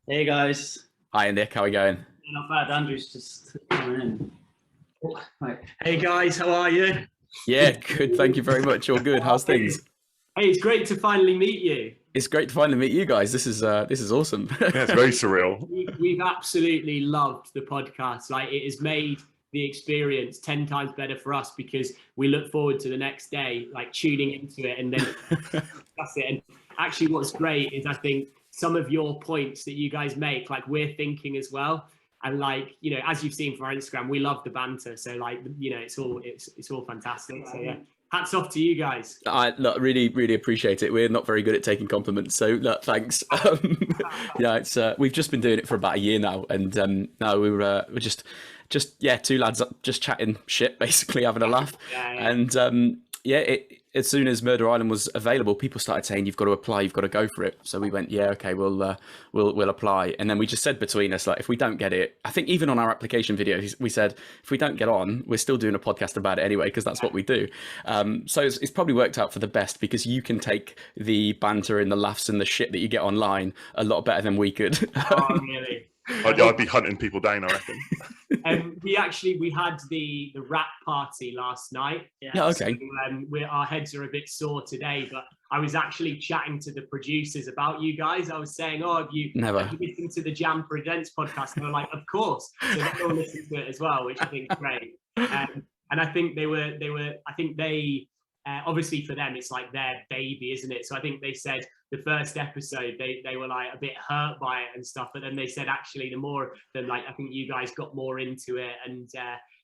Hey guys. Hi Nick, how are we going? Not bad. Andrew's just coming in. Right. Hey guys, how are you? Yeah, good. Thank you very much. All good. How's things? Hey, it's great to finally meet you. It's great to finally meet you guys. This is awesome. Yeah, it's very surreal. We've absolutely loved the podcast. Like, it has made the experience 10 times better for us because we look forward to the next day, like tuning into it and then discuss it. And actually, what's great is I think some of your points that you guys make, like we're thinking as well. And like, as you've seen from our Instagram, we love the banter. So like, it's all fantastic. So yeah, hats off to you guys. I really, really appreciate it. We're not very good at taking compliments, so thanks. Yeah, it's we've just been doing it for about a year now, and no, we're just two lads just chatting shit, basically having a laugh, and as soon as Murder Island was available, people started saying you've got to apply, you've got to go for it. So we went, yeah, okay, we'll apply, and then we just said between us, like, if we don't get it, I think even on our application video, we said if we don't get on, we're still doing a podcast about it anyway because that's what we do. So it's probably worked out for the best because you can take the banter and the laughs and the shit that you get online a lot better than we could. Oh, really? I'd be hunting people down, I reckon. We had the rap party last night. Yeah, okay. So, our heads are a bit sore today, but I was actually chatting to the producers about you guys. I was saying, have you listened to the Jam Presents podcast? And they're like, of course. So they all listened to it as well, which I think is great. And I think obviously for them, it's like their baby, isn't it? So I think they said the first episode, they were like a bit hurt by it and stuff. But then they said, actually, the more than like, I think you guys got more into it and,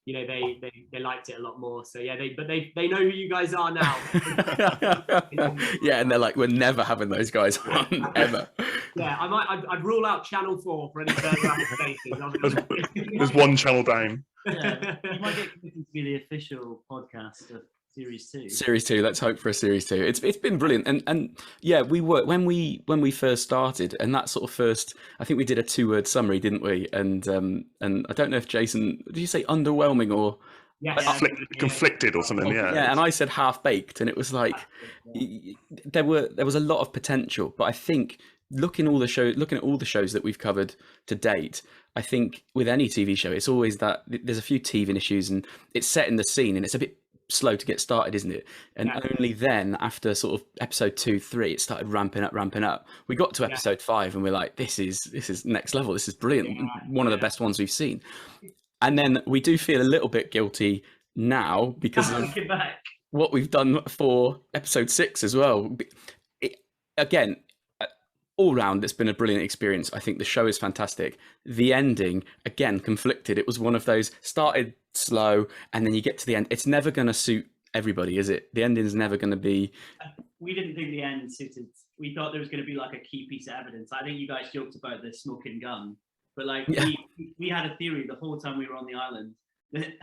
they liked it a lot more. So yeah, they know who you guys are now. Yeah, and they're like, we're never having those guys on ever. Yeah, I'd rule out Channel 4 for any further applications. There's one channel down. Yeah, you might get committed to be the official podcast of Series 2. Series 2. Let's hope for a Series 2. It's been brilliant, and yeah, we were when we first started, and that sort of first. I think we did a 2-word summary, didn't we? And I don't know if Jason, did you say underwhelming or? Conflicted or something? Yeah. Yeah, and I said half baked, and it was like there was a lot of potential, but I think looking at all the shows that we've covered to date, I think with any TV show, it's always that there's a few teething issues, and it's setting the scene, and it's a bit slow to get started, isn't it? And only then, after sort of episode 2, 3, it started ramping up. We got to episode 5, and we're like, this is next level. This is brilliant. One of the best ones we've seen. And then we do feel a little bit guilty now because of what we've done for episode 6 as well. Again, all round, it's been a brilliant experience. I think the show is fantastic. The ending, again, conflicted. It was one of those started slow, and then you get to the end. It's never going to suit everybody, is it? The ending is never going to be. We didn't think the end suited. We thought there was going to be like a key piece of evidence. I think you guys joked about the smoking gun, but like we had a theory the whole time we were on the island that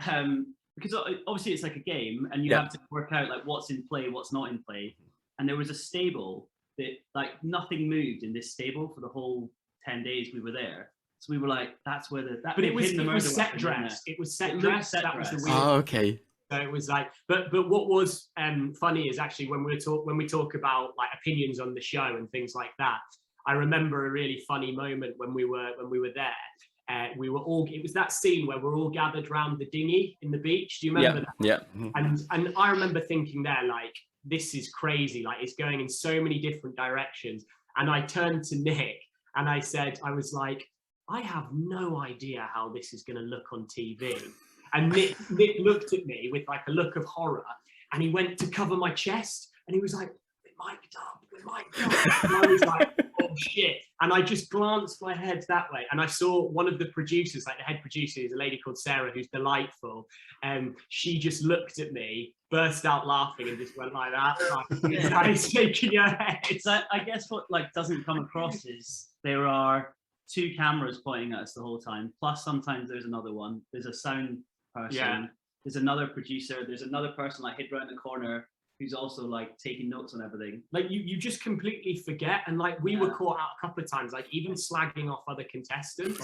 because obviously it's like a game, and you have to work out like what's in play, what's not in play, and there was a stable that like nothing moved in this stable for the whole 10 days we were there. So we were like, that's where it was set dress. It was set dress. That was the weird. Oh, okay. So it was like, but what was funny is actually when we talk about like opinions on the show and things like that. I remember a really funny moment when we were there. It was that scene where we're all gathered around the dinghy in the beach. Do you remember that? Yeah. And I remember thinking there, like, this is crazy. Like, it's going in so many different directions. And I turned to Nick and I said, I was like, I have no idea how this is going to look on TV. And Nick looked at me with like a look of horror, and he went to cover my chest, and he was like, we're mic'd up. And I was like, oh shit. And I just glanced my head that way, and I saw one of the producers, like the head producer, is a lady called Sarah, who's delightful. And she just looked at me, burst out laughing, and just went like that. Like, shaking your head. It's I guess what like doesn't come across is there are 2 cameras pointing at us the whole time. Plus sometimes there's another one. There's a sound person. Yeah. There's another producer. There's another person like hid around the corner who's also like taking notes on everything. Like you just completely forget, and like we were caught out a couple of times, like even slagging off other contestants.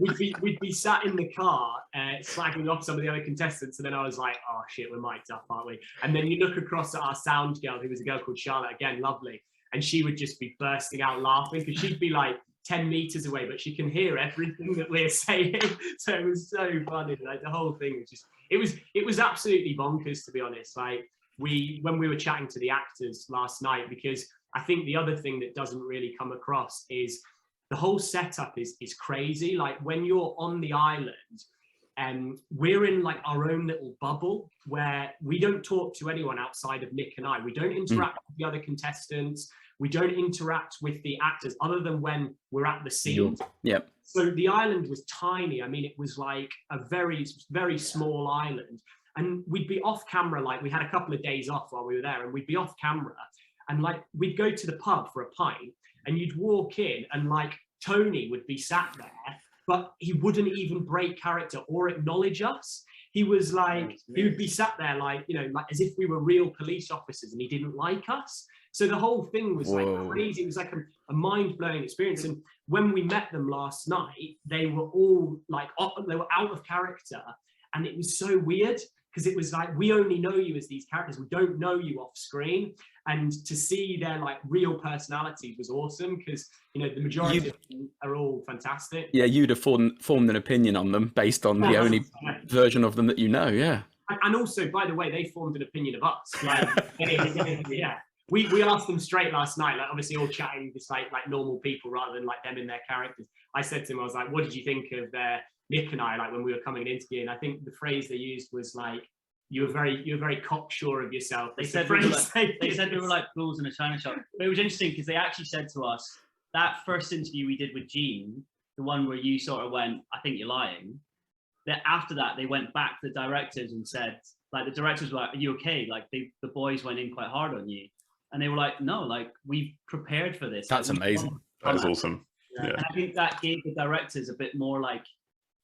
we'd be sat in the car slagging off some of the other contestants, and then I was like, oh shit, we're mic'd up, aren't we? And then you look across at our sound girl, who was a girl called Charlotte, again, lovely, and she would just be bursting out laughing because she'd be like 10 meters away, but she can hear everything that we're saying. So it was so funny. Like the whole thing was just, it was absolutely bonkers, to be honest. Like when we were chatting to the actors last night, because I think the other thing that doesn't really come across is the whole setup is crazy. Like when you're on the island, and we're in like our own little bubble where we don't talk to anyone outside of Nick and I. We don't interact with the other contestants. We don't interact with the actors other than when we're at the scene. Yep. So the island was tiny. I mean, it was like a very, very small island. And we'd be off camera, like we had a couple of days off while we were there, and we'd be off camera. And like we'd go to the pub for a pint, and you'd walk in, and like Tony would be sat there, but he wouldn't even break character or acknowledge us. He was like, he would be sat there like, you know, like as if we were real police officers and he didn't like us. So the whole thing was like crazy. It was like a mind-blowing experience. And when we met them last night, they were all like, they were out of character. And it was so weird because it was like, we only know you as these characters. We don't know you off screen. And to see their like real personalities was awesome because, you know, the majority of them are all fantastic. Yeah, you'd have formed an opinion on them based on the only version of them that you know, yeah. And also, by the way, they formed an opinion of us. Like, yeah. We asked them straight last night, like obviously all chatting just like normal people rather than like them in their characters. I said to him, I was like, what did you think of Nick and I, like when we were coming into the, and I think the phrase they used was like, you were very cocksure of yourself. They said we were like fools in a china shop. But it was interesting because they actually said to us, that first interview we did with Gene, the one where you sort of went, I think you're lying. That after that, they went back to the directors and said, like the directors were like, are you okay? Like the boys went in quite hard on you. And they were like, no, like we've prepared for this. That's like, amazing. That is awesome. Yeah. And I think that gave the directors a bit more like,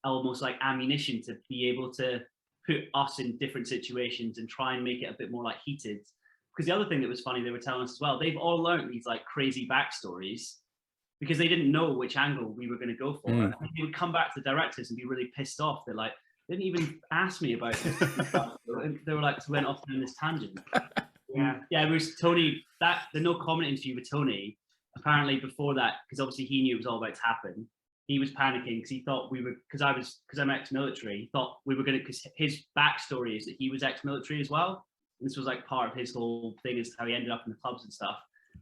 almost like ammunition to be able to put us in different situations and try and make it a bit more like heated. Because the other thing that was funny, they were telling us as well, they've all learned these like crazy backstories because they didn't know which angle we were going to go for. And they would come back to the directors and be really pissed off. They're like, they didn't even ask me about this. They were like, went off on this tangent. Yeah, it was Tony, the no comment interview with Tony, apparently before that, because obviously he knew it was all about to happen, he was panicking because he thought we were, because I'm ex-military, he thought we were going to, because his backstory is that he was ex-military as well. And this was like part of his whole thing is how he ended up in the clubs and stuff.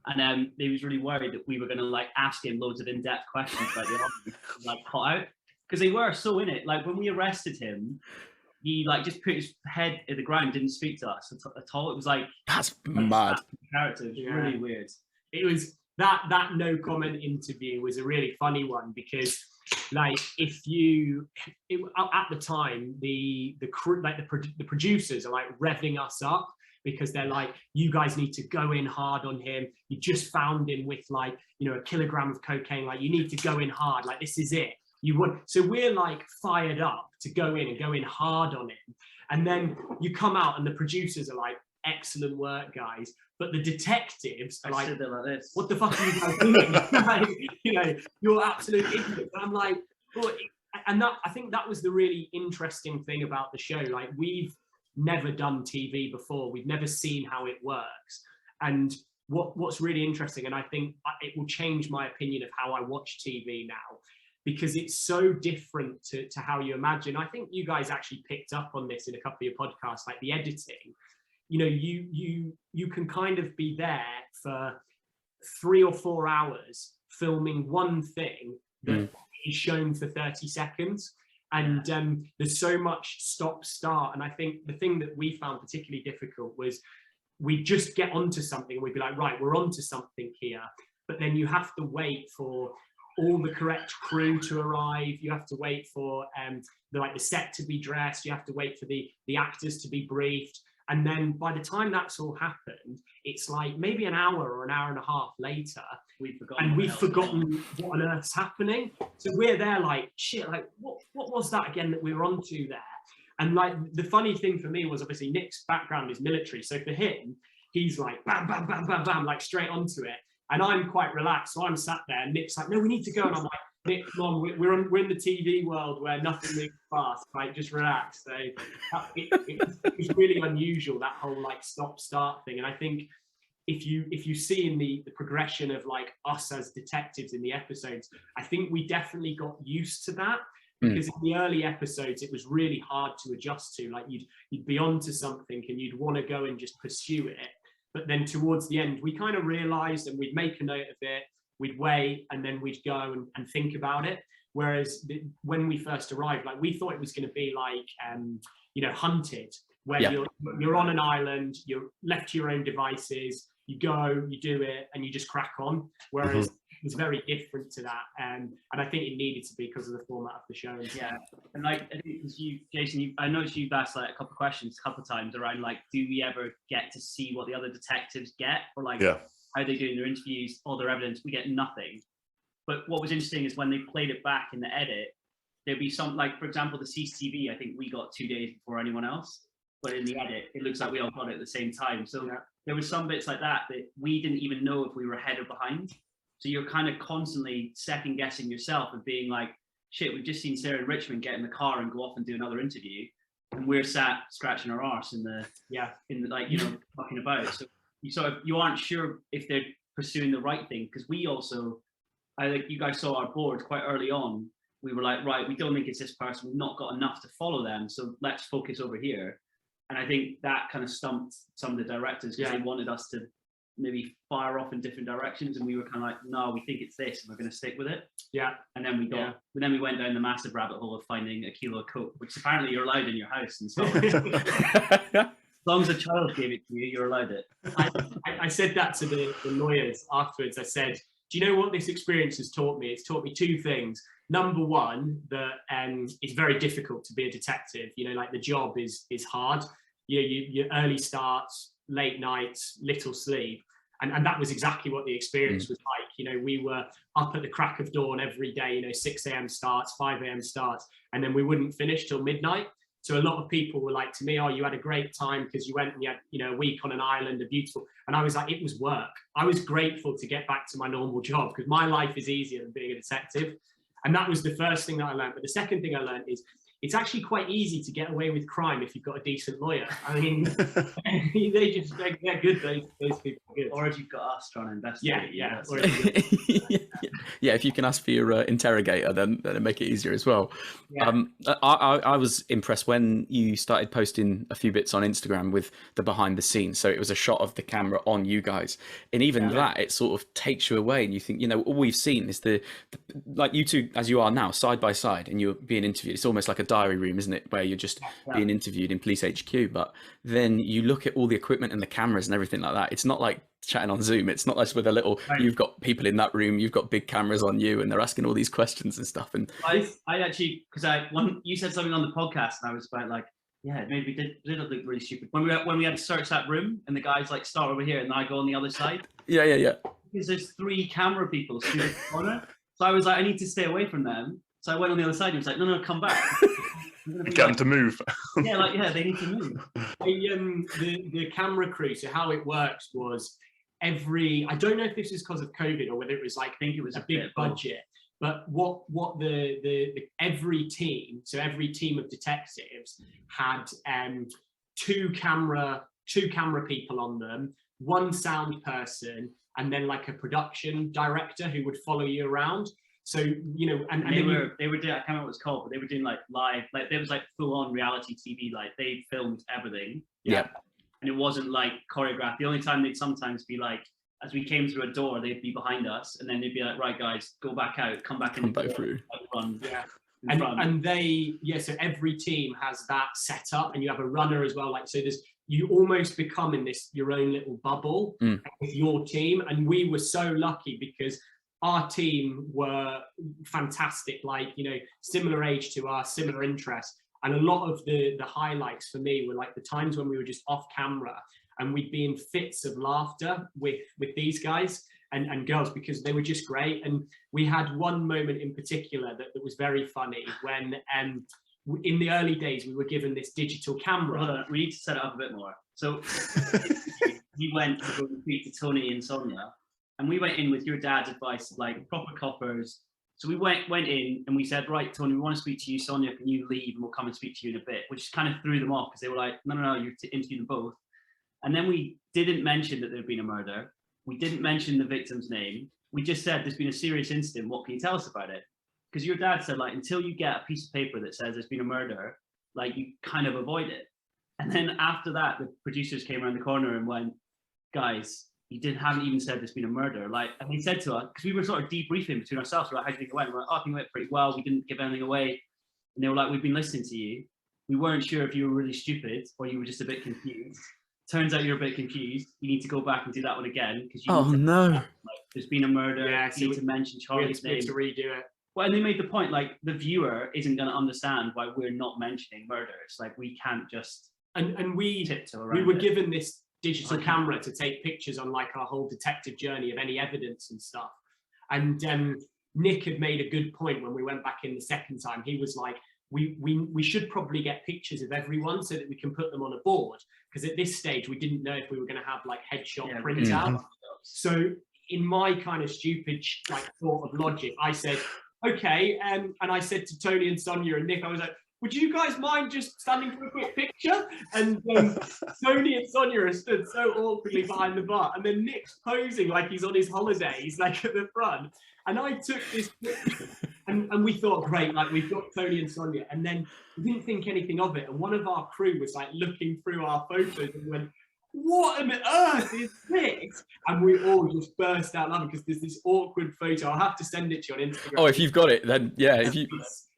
And he was really worried that we were going to like ask him loads of in-depth questions about the army, like caught out, because they were so in it. Like when we arrested him, he like just put his head in the ground, didn't speak to us at all. It was like, that's mad. Character. It was really weird. It was that no comment interview was a really funny one because like if you at the time the crew, like the producers are like revving us up because they're like, you guys need to go in hard on him. You just found him with like, you know, a kilogram of cocaine. Like you need to go in hard. Like this is it. You want, so we're like fired up to go in and go in hard on him. And then you come out and the producers are like, excellent work, guys. But the detectives are like, this. What the fuck are you guys doing? Like, you know, you're absolute idiots. And I'm like, well, and that, I think that was the really interesting thing about the show. Like we've never done TV before. We've never seen how it works. And what's really interesting, and I think it will change my opinion of how I watch TV now, because it's so different to how you imagine. I think you guys actually picked up on this in a couple of your podcasts, like the editing. You know, you can kind of be there for 3 or 4 hours filming one thing that is shown for 30 seconds. And there's so much stop-start. And I think the thing that we found particularly difficult was we'd just get onto something and we'd be like, right, we're onto something here. But then you have to wait for all the correct crew to arrive. You have to wait for the set to be dressed. You have to wait for the actors to be briefed. And then by the time that's all happened, it's like maybe an hour or an hour and a half later, we've forgotten what on earth's happening. So we're there like, shit, like what was that again that we were onto there? And like the funny thing for me was obviously Nick's background is military. So for him, he's like bam, bam, bam, bam, bam, like straight onto it. And I'm quite relaxed. So I'm sat there and Nick's like, no, we need to go. And I'm like, Nick, come on, we're in the TV world where nothing moves fast, like just relax. So it was really unusual, that whole like stop-start thing. And I think if you see in the progression of like us as detectives in the episodes, I think we definitely got used to that, because in the early episodes it was really hard to adjust to. Like you'd be onto something and you'd want to go and just pursue it, but then towards the end we kind of realized, and we'd make a note of it, we'd wait, and then we'd go and think about it. Whereas when we first arrived, like we thought it was going to be like Hunted, where you're on an island, you're left to your own devices, you go, you do it, and you just crack on. Whereas it was very different to that, and I think it needed to be because of the format of the show. Yeah, and like I think because Jason, I noticed you've asked like a couple of questions a couple of times around like, do we ever get to see what the other detectives get, or like how are they doing their interviews, all their evidence? We get nothing. But what was interesting is when they played it back in the edit, there'd be some, like for example, the CCTV, I think we got 2 days before anyone else. But in the edit, it looks like we all got it at the same time. So there were some bits like that we didn't even know if we were ahead or behind. So you're kind of constantly second guessing yourself and being like, shit, we've just seen Sarah and Richmond get in the car and go off and do another interview, and we're sat scratching our arse in the like fucking about. So you aren't sure if they're pursuing the right thing, because we also, I think you guys saw our board quite early on. We were like, right, we don't think it's this person. We've not got enough to follow them, so let's focus over here. And I think that kind of stumped some of the directors, because they wanted us to maybe fire off in different directions, and we were kind of like, no, we think it's this, and we're going to stick with it. Yeah. And then we went down the massive rabbit hole of finding a kilo of coke, which apparently you're allowed in your house and stuff. As long as a child gave it to you, you're allowed it. I said that to the lawyers afterwards. I said, do you know what this experience has taught me? It's taught me two things. Number one, that it's very difficult to be a detective. Like the job is hard. Your early starts, late nights, little sleep. And that was exactly what the experience was like. We were up at the crack of dawn every day, 6 a.m. starts, 5 a.m. starts, and then we wouldn't finish till midnight. So a lot of people were like to me, oh, you had a great time because you went and you had, a week on an island, beautiful. And I was like, it was work. I was grateful to get back to my normal job because my life is easier than being a detective. And that was the first thing that I learned. But the second thing I learned is it's actually quite easy to get away with crime if you've got a decent lawyer. I mean, they're good. Those people are good. Or if you've got us trying to investigate. Yeah. Yeah, if you can ask for your interrogator, then it'll make it easier as well. Yeah. I was impressed when you started posting a few bits on Instagram with the behind the scenes. So it was a shot of the camera on you guys. And even that, it sort of takes you away. And you think, all we've seen is the like you two, as you are now, side by side, and you're being interviewed. It's almost like a diary room, isn't it, where you're just being interviewed in police HQ. But then you look at all the equipment and the cameras and everything like that. It's not like chatting on Zoom. It's not like with a little, you've got people in that room, you've got big cameras on you, and they're asking all these questions and stuff. And I actually, because you said something on the podcast, and I was about like, yeah, maybe did look really stupid when we had to search that room, and the guys like start over here, and then I go on the other side. Yeah. Because there's 3 camera people sitting in the corner, so I was like, I need to stay away from them. So I went on the other side, and he was like, no, come back. Get them to move. They need to move. The camera crew, so how it works was I don't know if this is because of COVID or whether it was like, I think it was a big budget, but what every team of detectives had 2 camera people on them, 1 sound person, and then like a production director who would follow you around. So, and they were doing, I can't remember what it's called, but they were doing like live, like there was like full on reality TV, like they filmed everything. Yeah. And it wasn't like choreographed. The only time they'd sometimes be like, as we came through a door, they'd be behind us, and then they'd be like, right guys, go back out, come back through. Run. Yeah. So every team has that set up, and you have a runner as well. Like, so you almost become in your own little bubble with your team. And we were so lucky because our team were fantastic, like, similar age to us, similar interests. And a lot of the highlights for me were like the times when we were just off camera and we'd be in fits of laughter with these guys and girls, because they were just great. And we had one moment in particular that was very funny when in the early days we were given this digital camera. Hold on, we need to set it up a bit more. So we went to go and speak to Tony and Sonia, and we went in with your dad's advice, like proper coppers. So we went in and we said, right, Tony, we want to speak to you. Sonia, can you leave and we'll come and speak to you in a bit? Which kind of threw them off because they were like, no, you have to interview them both. And then we didn't mention that there'd been a murder. We didn't mention the victim's name. We just said there's been a serious incident. What can you tell us about it? Because your dad said, like, until you get a piece of paper that says there's been a murder, like, you kind of avoid it. And then after that, the producers came around the corner and went, guys, haven't even said there's been a murder. Like, and they said to us, because we were sort of debriefing between ourselves, like, how do you think it went? We're like, oh, I think it went pretty well. We didn't give anything away. And they were like, we've been listening to you. We weren't sure if you were really stupid or you were just a bit confused. Turns out you're a bit confused. You need to go back and do that one again. Because like, there's been a murder. Yeah, you need to mention Charlie's name. to redo it. Well, and they made the point, like, the viewer isn't going to understand why we're not mentioning murders. Like, we can't just and we tiptoe around. We were it. given this digital camera to take pictures on, like, our whole detective journey of any evidence and stuff. And Nick had made a good point when we went back in the second time. He was like, we should probably get pictures of everyone so that we can put them on a board, because at this stage we didn't know if we were going to have, like, headshot printout. So in my kind of stupid, like, thought of logic, I said, okay, and I said to Tony and Sonia and Nick, I was like, would you guys mind just standing for a quick picture? And Tony and Sonia are stood so awkwardly behind the bar, and then Nick's posing like he's on his holidays, like, at the front. And I took this picture, and we thought, great, like, we've got Tony and Sonia, and then we didn't think anything of it. And one of our crew was, like, looking through our photos and went, what on earth is this? And we all just burst out laughing because there's this awkward photo. I'll have to send it to you on Instagram. Oh, if you've got it, then yeah. If you,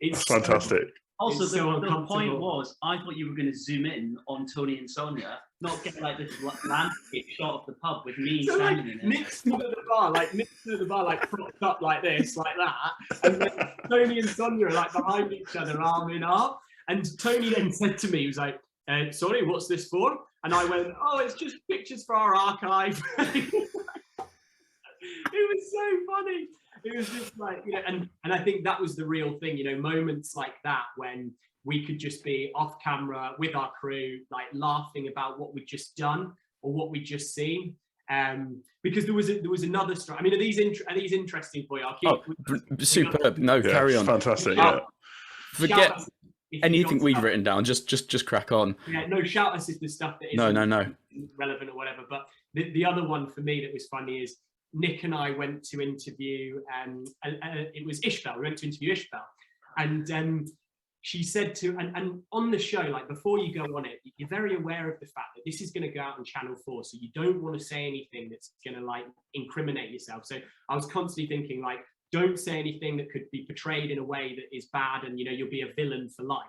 it's fantastic. Also, so the point was, I thought you were going to zoom in on Tony and Sonia, not get, like, this landscape shot of the pub with me so, standing like, in it. Nick stood at the bar, like, propped up like this, like that. And then Tony and Sonia are, like, behind each other, arm in arm. And Tony then said to me, he was like, sorry, what's this for? And I went, oh, it's just pictures for our archive. It was so funny. It was just like, you know, and I think that was the real thing, you know, moments like that when we could just be off camera with our crew, like, laughing about what we'd just done or what we'd just seen. Because there was another story. I mean, are these interesting for you? I'll keep, superb. No, carry on. Fantastic. Yeah. Forget anything we've written down. Just crack on. Yeah, no, shout us if there's stuff that no. isn't relevant or whatever. But the other one for me that was funny is Nick and I went to interview, it was Ishbel. We went to interview Ishbel, and she said and on the show, like, before you go on it, you're very aware of the fact that this is going to go out on Channel 4, so you don't want to say anything that's going to, like, incriminate yourself. So I was constantly thinking, like, don't say anything that could be portrayed in a way that is bad, and, you know, you'll be a villain for life.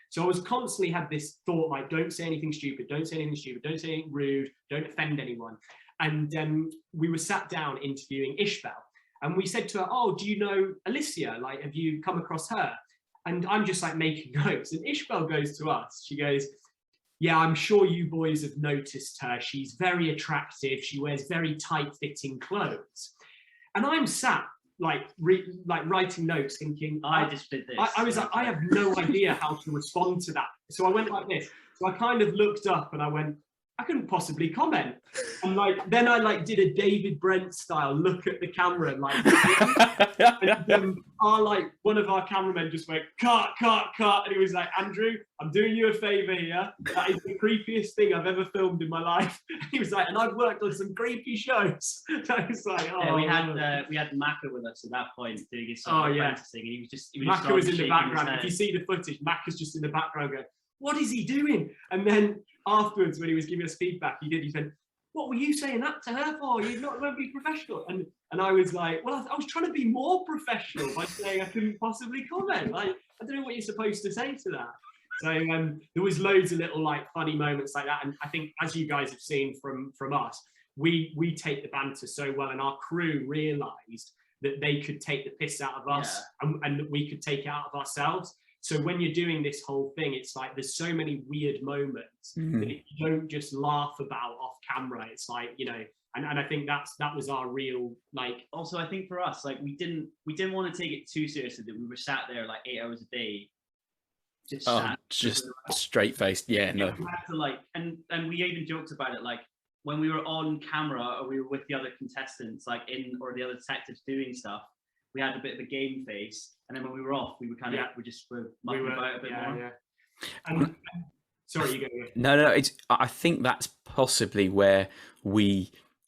So I was constantly had this thought, like, don't say anything stupid, don't say anything stupid, don't say anything rude, don't offend anyone. And we were sat down interviewing Ishbel, and we said to her, oh, do you know Alicia? Like, have you come across her? And I'm just, like, making notes. And Ishbel goes to us, she goes, yeah, I'm sure you boys have noticed her. She's very attractive. She wears very tight-fitting clothes. And I'm sat, like, writing notes, thinking, I just did this. I was like, I have no idea how to respond to that. So I went like this. So I kind of looked up and I went, I couldn't possibly comment. And, like, then I, like, did a David Brent style look at the camera, and, like, and one of our cameramen just went, cut, and he was like, Andrew, I'm doing you a favor here. That is the creepiest thing I've ever filmed in my life. He was like, and I've worked on some creepy shows. I was like, oh. Yeah, we had Maka with us at that point doing his apprenticing, and he was Maka was in the background. If you see the footage, Maka's just in the background going, what is he doing? And then afterwards, when he was giving us feedback, he said, what were you saying that to her for? You're not going to be professional. And I was like, well, I was trying to be more professional by saying I couldn't possibly comment. Like, I don't know what you're supposed to say to that. So there was loads of little, like, funny moments like that. And I think, as you guys have seen from us, we take the banter so well, and our crew realised that they could take the piss out of us, and that we could take it out of ourselves. So when you're doing this whole thing, it's like there's so many weird moments that if you don't just laugh about off camera, it's like, you know, and I think that was our real, like. Also, I think for us, like, we didn't want to take it too seriously that we were sat there like 8 hours a day. Just straight faced. Yeah, no. We had to, like, and we even joked about it, like, when we were on camera or we were with the other contestants, like, or the other detectives doing stuff, we had a bit of a game face, and then when we were off, we were kind of we were mucking about a bit more. Yeah. And Sorry, you go. No. I think that's possibly where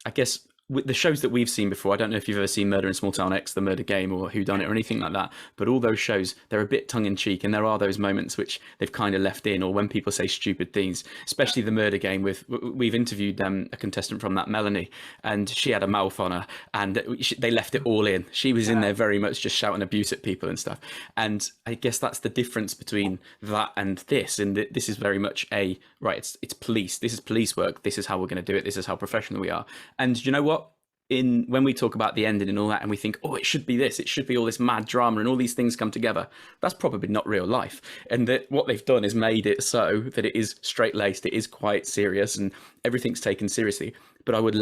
I guess, with the shows that we've seen before. I don't know if you've ever seen Murder in Small Town X, The Murder Game, or Who Done It, or anything like that. But all those shows, they're a bit tongue in cheek, and there are those moments which they've kind of left in, or when people say stupid things. Especially The Murder Game. We've interviewed a contestant from that, Melanie, and she had a mouth on her, and they left it all in. She was in there very much just shouting abuse at people and stuff. And I guess that's the difference between that and this. And this is very much it's police. This is police work. This is how we're going to do it. This is how professional we are. And you know what? When we talk about the ending and all that, and we think, oh, it should be this, it should be all this mad drama and all these things come together, that's probably not real life. And that what they've done is made it so that it is straight-laced, it is quite serious, and everything's taken seriously. But I would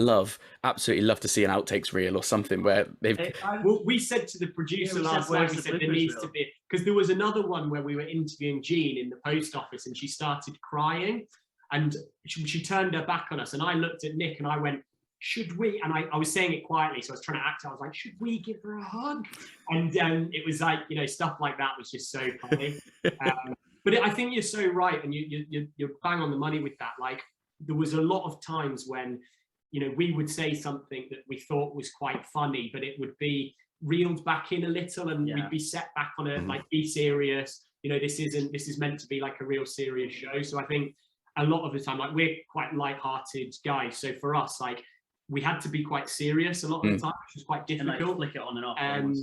absolutely love to see an outtakes reel or something where they've... Well, we said to the producer last night, we said there needs to be, because there was another one where we were interviewing Jean in the post office, and she started crying, and she turned her back on us, and I looked at Nick and I went, should we? And I was saying it quietly, so I was trying to act. I was like, should we give her a hug? And it was like, stuff like that was just so funny. But I think you're so right, and you're bang on the money with that. Like, there was a lot of times when, we would say something that we thought was quite funny, but it would be reeled back in a little, and we'd be set back on a like, be serious. This is meant to be like a real serious show. So I think a lot of the time, like, we're quite light-hearted guys. So for us, like, we had to be quite serious a lot of the time, which was quite difficult. And like flick it on and off. And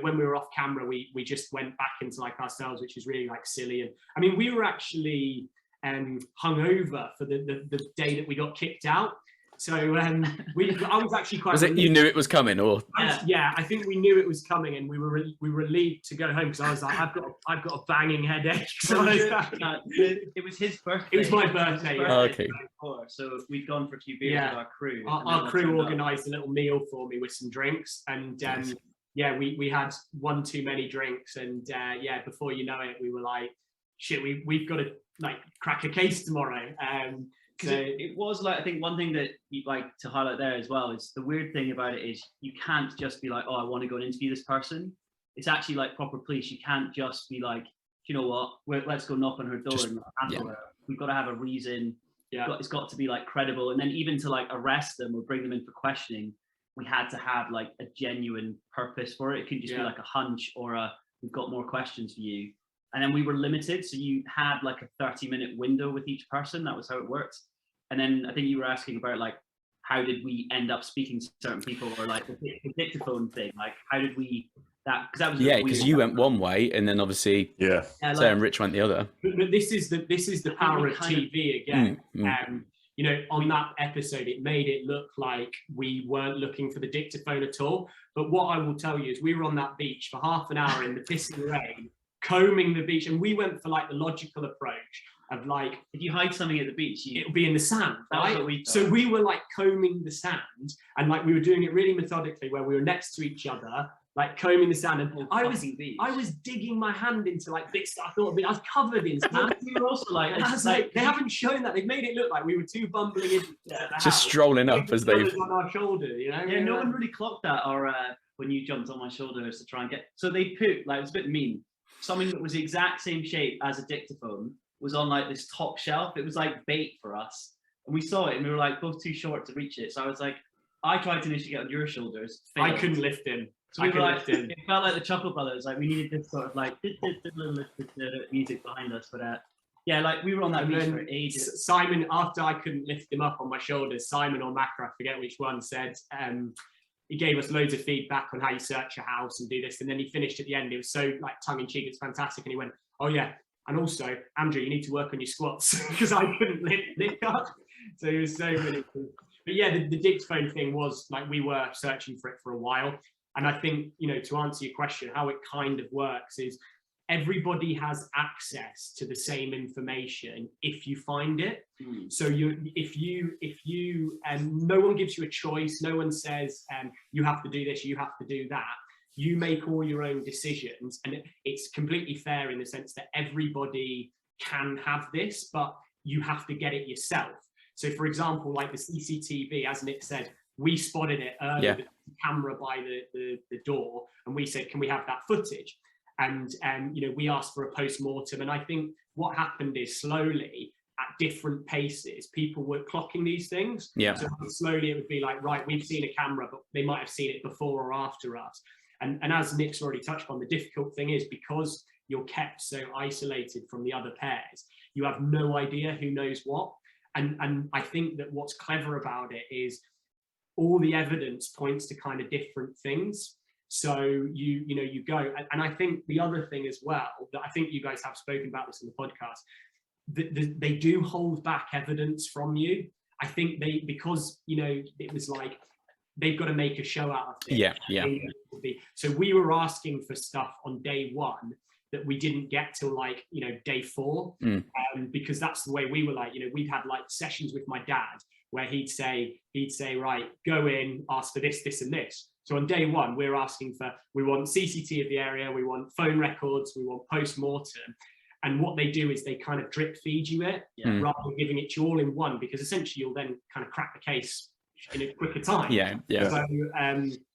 when we were off camera, we just went back into like ourselves, which is really like silly. And I mean, we were actually hungover for the day that we got kicked out. So I was actually quite. Was it you knew it was coming, or? Yeah, I think we knew it was coming, and we were relieved to go home, because I was like, I've got a banging headache. So it was his birthday. It was my birthday. Okay. So we'd gone for a few beers with our crew. Our crew organised a little meal for me with some drinks, and nice. We had one too many drinks, and before you know it, we were like, shit, we've got to like crack a case tomorrow. Because it was like, I think one thing that you'd like to highlight there as well is the weird thing about it is you can't just be like, oh, I want to go and interview this person. It's actually like proper police. You can't just be like, you know what, let's go knock on her door and handle her. We've got to have a reason. It's got to be like credible. And then even to like arrest them or bring them in for questioning, we had to have like a genuine purpose for it. It couldn't just be like a hunch or we've got more questions for you. And then we were limited. So you had like a 30-minute window with each person. That was how it worked. And then I think you were asking about like, how did we end up speaking to certain people, or like the dictaphone thing? Like, how did we because you went one way, and then obviously Sarah and Rich went the other. But this is the power of TV again. On that episode, it made it look like we weren't looking for the dictaphone at all. But what I will tell you is, we were on that beach for half an hour in the pissing rain, combing the beach, and we went for like the logical approach of like, if you hide something at the beach, it'll be in the sand, right? So we were like combing the sand, and like we were doing it really methodically, where we were next to each other, like combing the sand, and I was digging my hand into like bits that I thought I was covered in sand. We were also like, they haven't shown that. They've made it look like we were two bumbling idiots just strolling up as they've on our shoulder, Yeah, no one really clocked that, or when you jumped on my shoulders to try and get. So they put, like, it was a bit mean, something that was the exact same shape as a dictaphone was on like this top shelf. It was like bait for us, and we saw it, and we were like both too short to reach it. So I was like, I tried to initially get on your shoulders. I couldn't lift him. So we were like, it felt like the Chuckle Brothers. Like, we needed this sort of like music behind us. But like we were on that beach for ages. Simon, after I couldn't lift him up on my shoulders, Simon or Macra, I forget which one, said he gave us loads of feedback on how you search a house and do this. And then he finished at the end. It was so like tongue in cheek. It's fantastic. And he went, oh yeah. And also, Andrew, you need to work on your squats, because I couldn't lift up. So it was so really cool. But yeah, the dictaphone thing was like, we were searching for it for a while. And I think, to answer your question, how it kind of works is everybody has access to the same information if you find it. So if you no one gives you a choice, no one says you have to do this, you have to do that. You make all your own decisions, and it's completely fair in the sense that everybody can have this, but you have to get it yourself. So for example, like the CCTV, as Nick said, we spotted it early, the camera by the door, and we said, can we have that footage? and we asked for a post-mortem. And I think what happened is slowly, at different paces, people were clocking these things. Yeah. So slowly it would be like, right, we've seen a camera, but they might have seen it before or after us. And as Nick's already touched on, the difficult thing is because you're kept so isolated from the other pairs, you have no idea who knows what. And I think that what's clever about it is all the evidence points to kind of different things. So you go, and I think the other thing as well, that I think you guys have spoken about this in the podcast, they do hold back evidence from you. I think because it was like they've got to make a show out of it. Yeah. So we were asking for stuff on day one that we didn't get till like day 4, because that's the way we were. Like we'd had like sessions with my dad where he'd say right, go in, ask for this, this, and this. So on day 1, we want CCT of the area, we want phone records, we want post-mortem. And what they do is they kind of drip feed you it rather than giving it to you all in one, because essentially you'll then kind of crack the case in a quicker time. Yeah.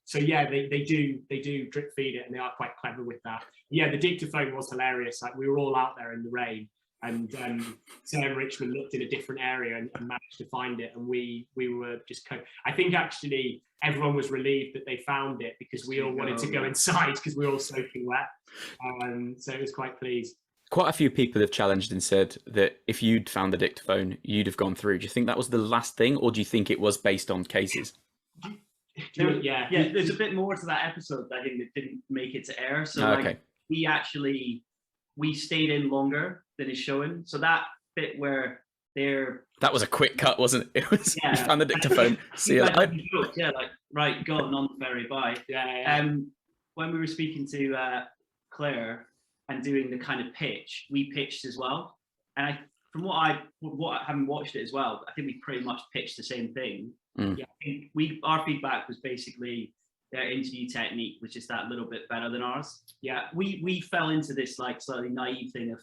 So yeah, they do drip feed it, and they are quite clever with that. Yeah, the dictaphone was hilarious. Like we were all out there in the rain, and Sarah and Richmond looked in a different area and managed to find it, and we were just I think actually everyone was relieved that they found it, because we all wanted to go inside because we were all soaking wet. So it was quite pleased. Quite a few people have challenged and said that if you'd found the dictaphone, you'd have gone through. Do you think that was the last thing, or do you think it was based on cases? Yeah. There's a bit more to that episode that I think that didn't make it to air. So okay. we stayed in longer than is showing. So that bit where that was a quick cut, wasn't it? It was you found the dictaphone. See you later. Yeah, like right, go on the ferry, bye. Yeah. When we were speaking to Claire and doing the kind of pitch, we pitched as well. And from what I haven't watched it as well, I think we pretty much pitched the same thing. Yeah, I think our feedback was basically their interview technique was just that little bit better than ours. Yeah, we fell into this like slightly naive thing of,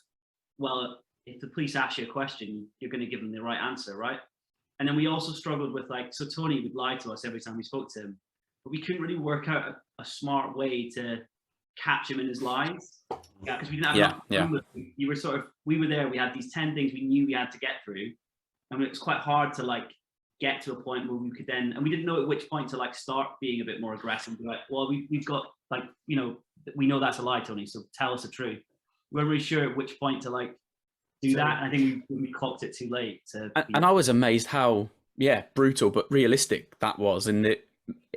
well, if the police ask you a question, you're going to give them the right answer, right? And then we also struggled with so Tony would lie to us every time we spoke to him, but we couldn't really work out a smart way to catch him in his lies. Yeah, because we didn't have enough. You were we were there, we had these 10 things we knew we had to get through, and it was quite hard to get to a point where we could then, and we didn't know at which point to start being a bit more aggressive. Be like, well, we've got we know that's a lie, Tony, so tell us the truth. We weren't really sure at which point to do that. And I think we clocked it too late. And I was amazed how brutal but realistic that was. And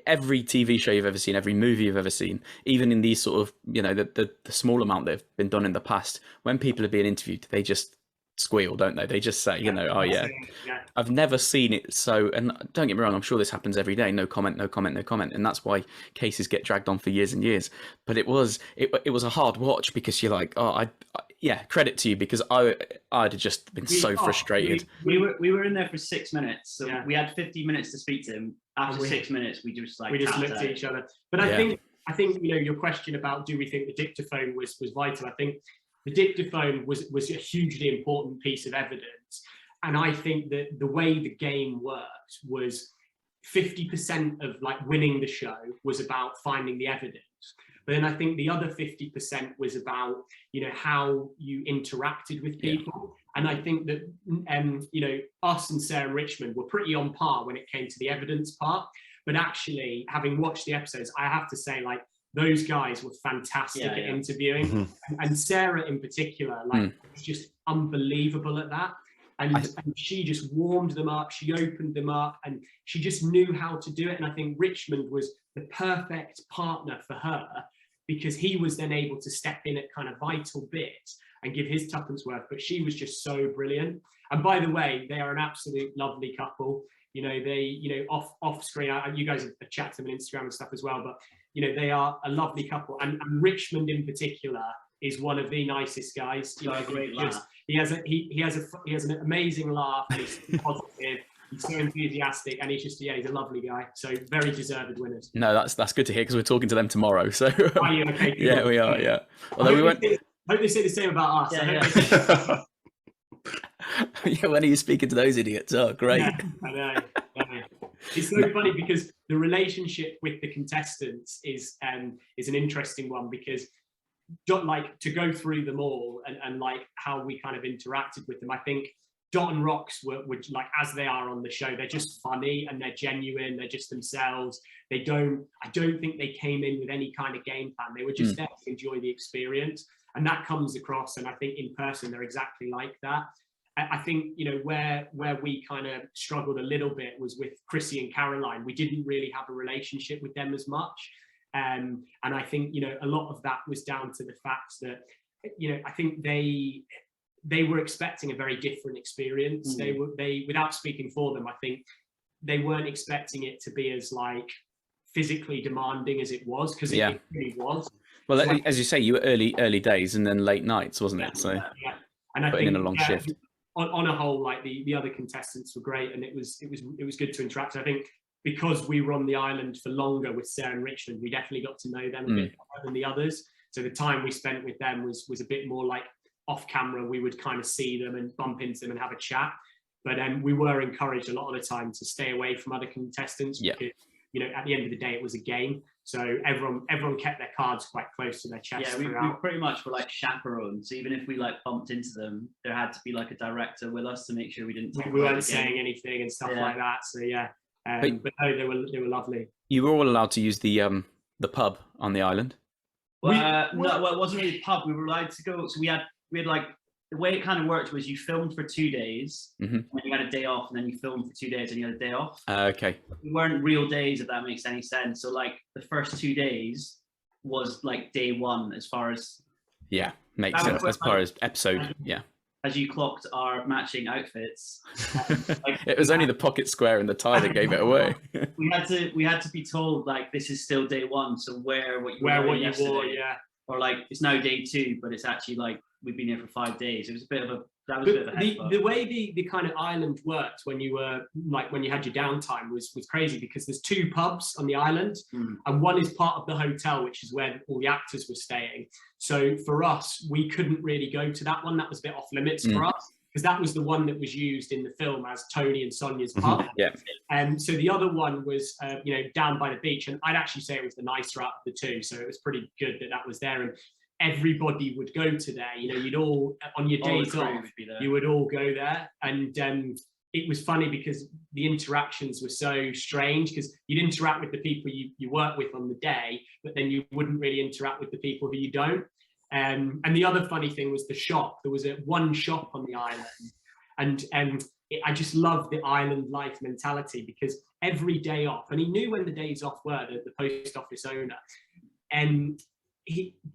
every TV show you've ever seen, every movie you've ever seen, even in these sort of the small amount that have been done in the past, when people are being interviewed, they just squeal, don't they? They just say, oh yeah. I've never seen it so, and don't get me wrong, I'm sure this happens every day. No comment, and that's why cases get dragged on for years and years. But it was a hard watch, because you're like, credit to you, because I'd have just been so frustrated. We were in there for 6 minutes, so we had 50 minutes to speak to him. After 6 minutes, we just looked at each other. But I think your question about do we think the dictaphone was vital? I think the dictaphone was a hugely important piece of evidence. And I think that the way the game worked was 50% of winning the show was about finding the evidence. But then I think the other 50% was about, how you interacted with people. And I think that, us and Sarah and Richmond were pretty on par when it came to the evidence part. But actually, having watched the episodes, I have to say, those guys were fantastic at interviewing. Mm-hmm. And Sarah in particular, was just unbelievable at that. And she just warmed them up, she opened them up, and she just knew how to do it. And I think Richmond was the perfect partner for her, because he was then able to step in at kind of vital bits and give his tuppence worth. But she was just so brilliant. And by the way, they are an absolute lovely couple. They, off screen, you guys have chatted to them on Instagram and stuff as well, but they are a lovely couple. And Richmond in particular is one of the nicest guys. Great laugh. He has an amazing laugh. He's positive. He's so enthusiastic, and he's a lovely guy. So very deserved winners. No, that's good to hear, because we're talking to them tomorrow. So are you okay? Yeah, we are. Yeah. Although we won't. Hope they say the same about us. Yeah, when are you speaking to those idiots? Oh, great. Yeah, I know. It's so funny, because the relationship with the contestants is an interesting one, because like to go through them all and like how we kind of interacted with them. I think Dot and Rox were like, as they are on the show, they're just funny and they're genuine. They're just themselves. I don't think they came in with any kind of game plan. They were just there to enjoy the experience. And that comes across. And I think in person, they're exactly like that. I think, you know, where we kind of struggled a little bit was with Chrissy and Caroline. We didn't really have a relationship with them as much. And I think, you know, a lot of that was down to the fact that, you know, I think they were expecting a very different experience. They without speaking for them, I think they weren't expecting it to be as like physically demanding as it was, because it really was. Well, so as you say, you were early days and then late nights, wasn't it? So and I putting think in a long shift. On a whole, like the other contestants were great, and it was good to interact. I think because we were on the island for longer with Sarah and Richmond, we definitely got to know them a bit better than the others. So the time we spent with them was a bit more like off camera. We would kind of see them and bump into them and have a chat. But we were encouraged a lot of the time to stay away from other contestants because, you know, at the end of the day, it was a game. So everyone kept their cards quite close to their chest. Yeah, we pretty much were like chaperones. Even if we like bumped into them, there had to be like a director with us to make sure we didn't. We weren't saying anything and stuff like that. So yeah, but no, they were lovely. You were all allowed to use the pub on the island. Well, no, it wasn't really a pub. We were allowed to go. So we had like, the way it kind of worked was you filmed for 2 days, and then you had a day off, and then you filmed for 2 days, and you had a day off. Okay. We weren't real days, if that makes any sense. So like the first 2 days was like day one, as far as makes sense as far as episode. As you clocked our matching outfits. It was only the pocket square and the tie that gave it away. we had to be told like, this is still day one, so wear what you wore, or like it's now day 2, but it's actually like we've been here for 5 days. It was a bit of a the way the kind of island worked when you were like, when you had your downtime was crazy, because there's 2 pubs on the island, and one is part of the hotel, which is where all the actors were staying. So for us, we couldn't really go to that one. That was a bit off limits for us, because that was the one that was used in the film as Tony and Sonia's pub. And so the other one was you know, down by the beach, and I'd actually say it was the nicer out of the 2. So it was pretty good that was there, and everybody would go to there. You know, you'd all, on your days off, you would all go there. And it was funny because the interactions were so strange, because you'd interact with the people you work with on the day, but then you wouldn't really interact with the people who you don't. And the other funny thing was the shop. There was one shop on the island, and I just loved the island life mentality, because every day off, and he knew when the days off were, the post office owner, and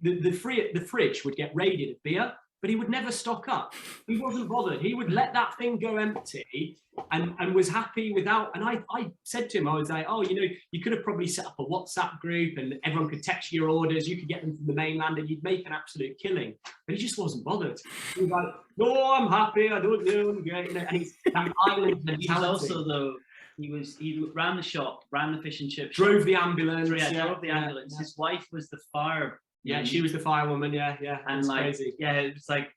the fridge would get raided of beer, but he would never stock up. He wasn't bothered. He would let that thing go empty and was happy without. And I said to him, I was like, oh, you know, you could have probably set up a WhatsApp group and everyone could text you your orders. You could get them from the mainland and you'd make an absolute killing. But he just wasn't bothered. He was like, no, I'm happy. I don't know. I'm great. You know, and he's that island mentality. He was also, though, he ran the shop, ran the fish and chip shop, drove the ambulance. Drove the ambulance. His wife was the fire. Yeah, she was the firewoman. Yeah, and like, crazy. Yeah, it was like,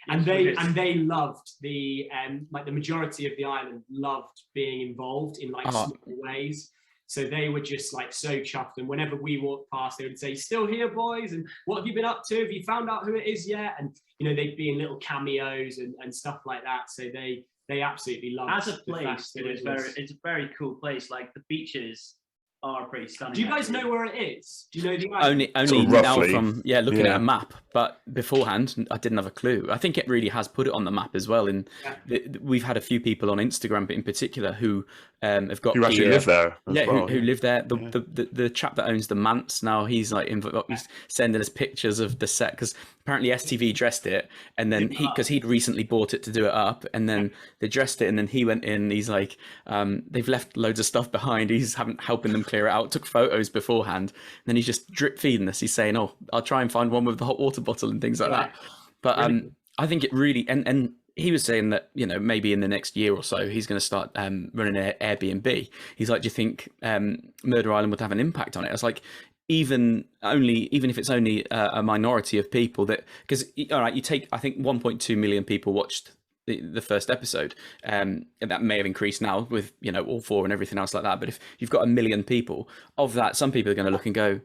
and they loved the like the majority of the island loved being involved in like small ways. So they were just like so chuffed. And whenever we walked past, they would say, "Still here, boys? And what have you been up to? Have you found out who it is yet?" And you know, they'd be in little cameos and stuff like that. So they absolutely loved. As a place, it's a very cool place. Like the beaches are pretty stunning. Do you guys know where it is? Do you know the island? Only now from looking at a map, but beforehand I didn't have a clue. I think it really has put it on the map as well. And we've had a few people on Instagram in particular who have got actually live there. Who live there. The chap that owns the manse now, he's like he's sending us pictures of the set, because apparently STV dressed it, and then because he'd recently bought it to do it up, and then they dressed it, and then he went in. He's like, they've left loads of stuff behind. He's helping them clear it out. Took photos beforehand, and then he's just drip feeding us. He's saying, "Oh, I'll try and find one with the hot water bottle and things like that." But I think it really and he was saying that, you know, maybe in the next year or so he's going to start running an Airbnb. He's like, "Do you think Murder Island would have an impact on it?" I was like, even if it's only a minority of people, that, because all right, you take, I think 1.2 million people watched the first episode, and that may have increased now with, you know, all 4 and everything else like that. But if you've got 1 million people, of that, some people are going to look and go,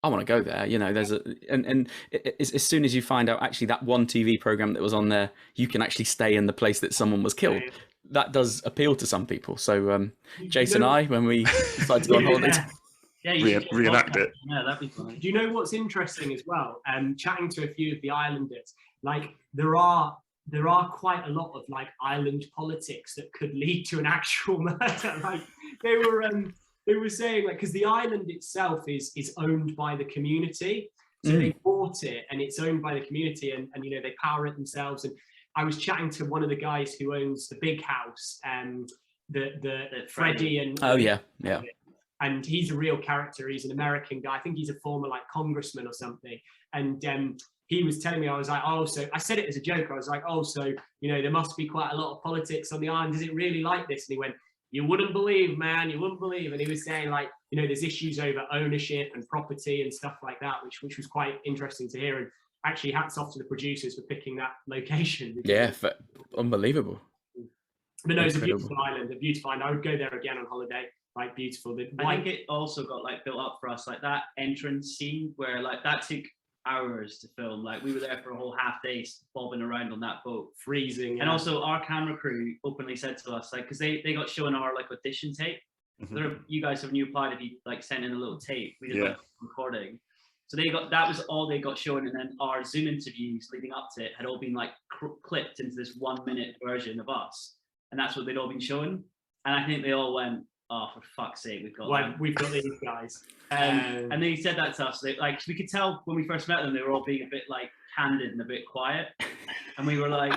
I want to go there. You know, there's as soon as you find out actually that one TV program that was on there, you can actually stay in the place that someone was killed. That does appeal to some people. So Jason and I, when we decide to go on holiday, reenact it. Yeah, that'd be fun. Do you know what's interesting as well? Chatting to a few of the islanders, like there are quite a lot of like island politics that could lead to an actual murder. Like they were saying, like, because the island itself is owned by the community, so they bought it and it's owned by the community, and you know, they power it themselves. And I was chatting to one of the guys who owns the big house, the Freddie and and he's a real character. He's an American guy. I think he's a former like congressman or something. And he was telling me, I was like, oh, so I said it as a joke. I was like, oh, so you know, there must be quite a lot of politics on the island. Is it really like this? And he went, you wouldn't believe, man, you wouldn't believe. And he was saying, like, you know, there's issues over ownership and property and stuff like that, which was quite interesting to hear. And actually, hats off to the producers for picking that location. Yeah, unbelievable. But no, it's a beautiful island, a beautiful island. I would go there again on holiday. Like, beautiful. I think it also got like built up for us, like that entrance scene where like that took hours to film. Like we were there for a whole half day bobbing around on that boat, freezing. And also our camera crew openly said to us, like, because they got shown our like audition tape. So you guys, when you applied, if you like sent in a little tape, we did like recording. So that was all they got shown, and then our Zoom interviews leading up to it had all been like clipped into this 1 minute version of us, and that's what they'd all been shown. And I think they all went, oh, for fuck's sake, we've got these guys. And they said that to us. They, like, we could tell when we first met them, they were all being a bit like candid and a bit quiet, and we were like,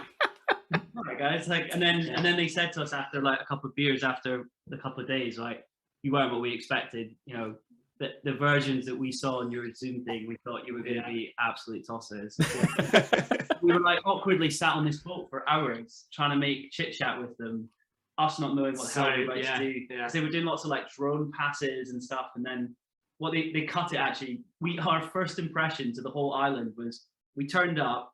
all right, guys. Like, and then they said to us after like a couple of beers, after a couple of days, like, you weren't what we expected. You know, the versions that we saw on your Zoom thing, we thought you were going to be absolute tossers. We were like awkwardly sat on this boat for hours trying to make chit chat with them. Us not knowing what the hell we were about to do. So they were doing lots of like drone passes and stuff, and then what they cut it actually. Our first impression to the whole island was we turned up,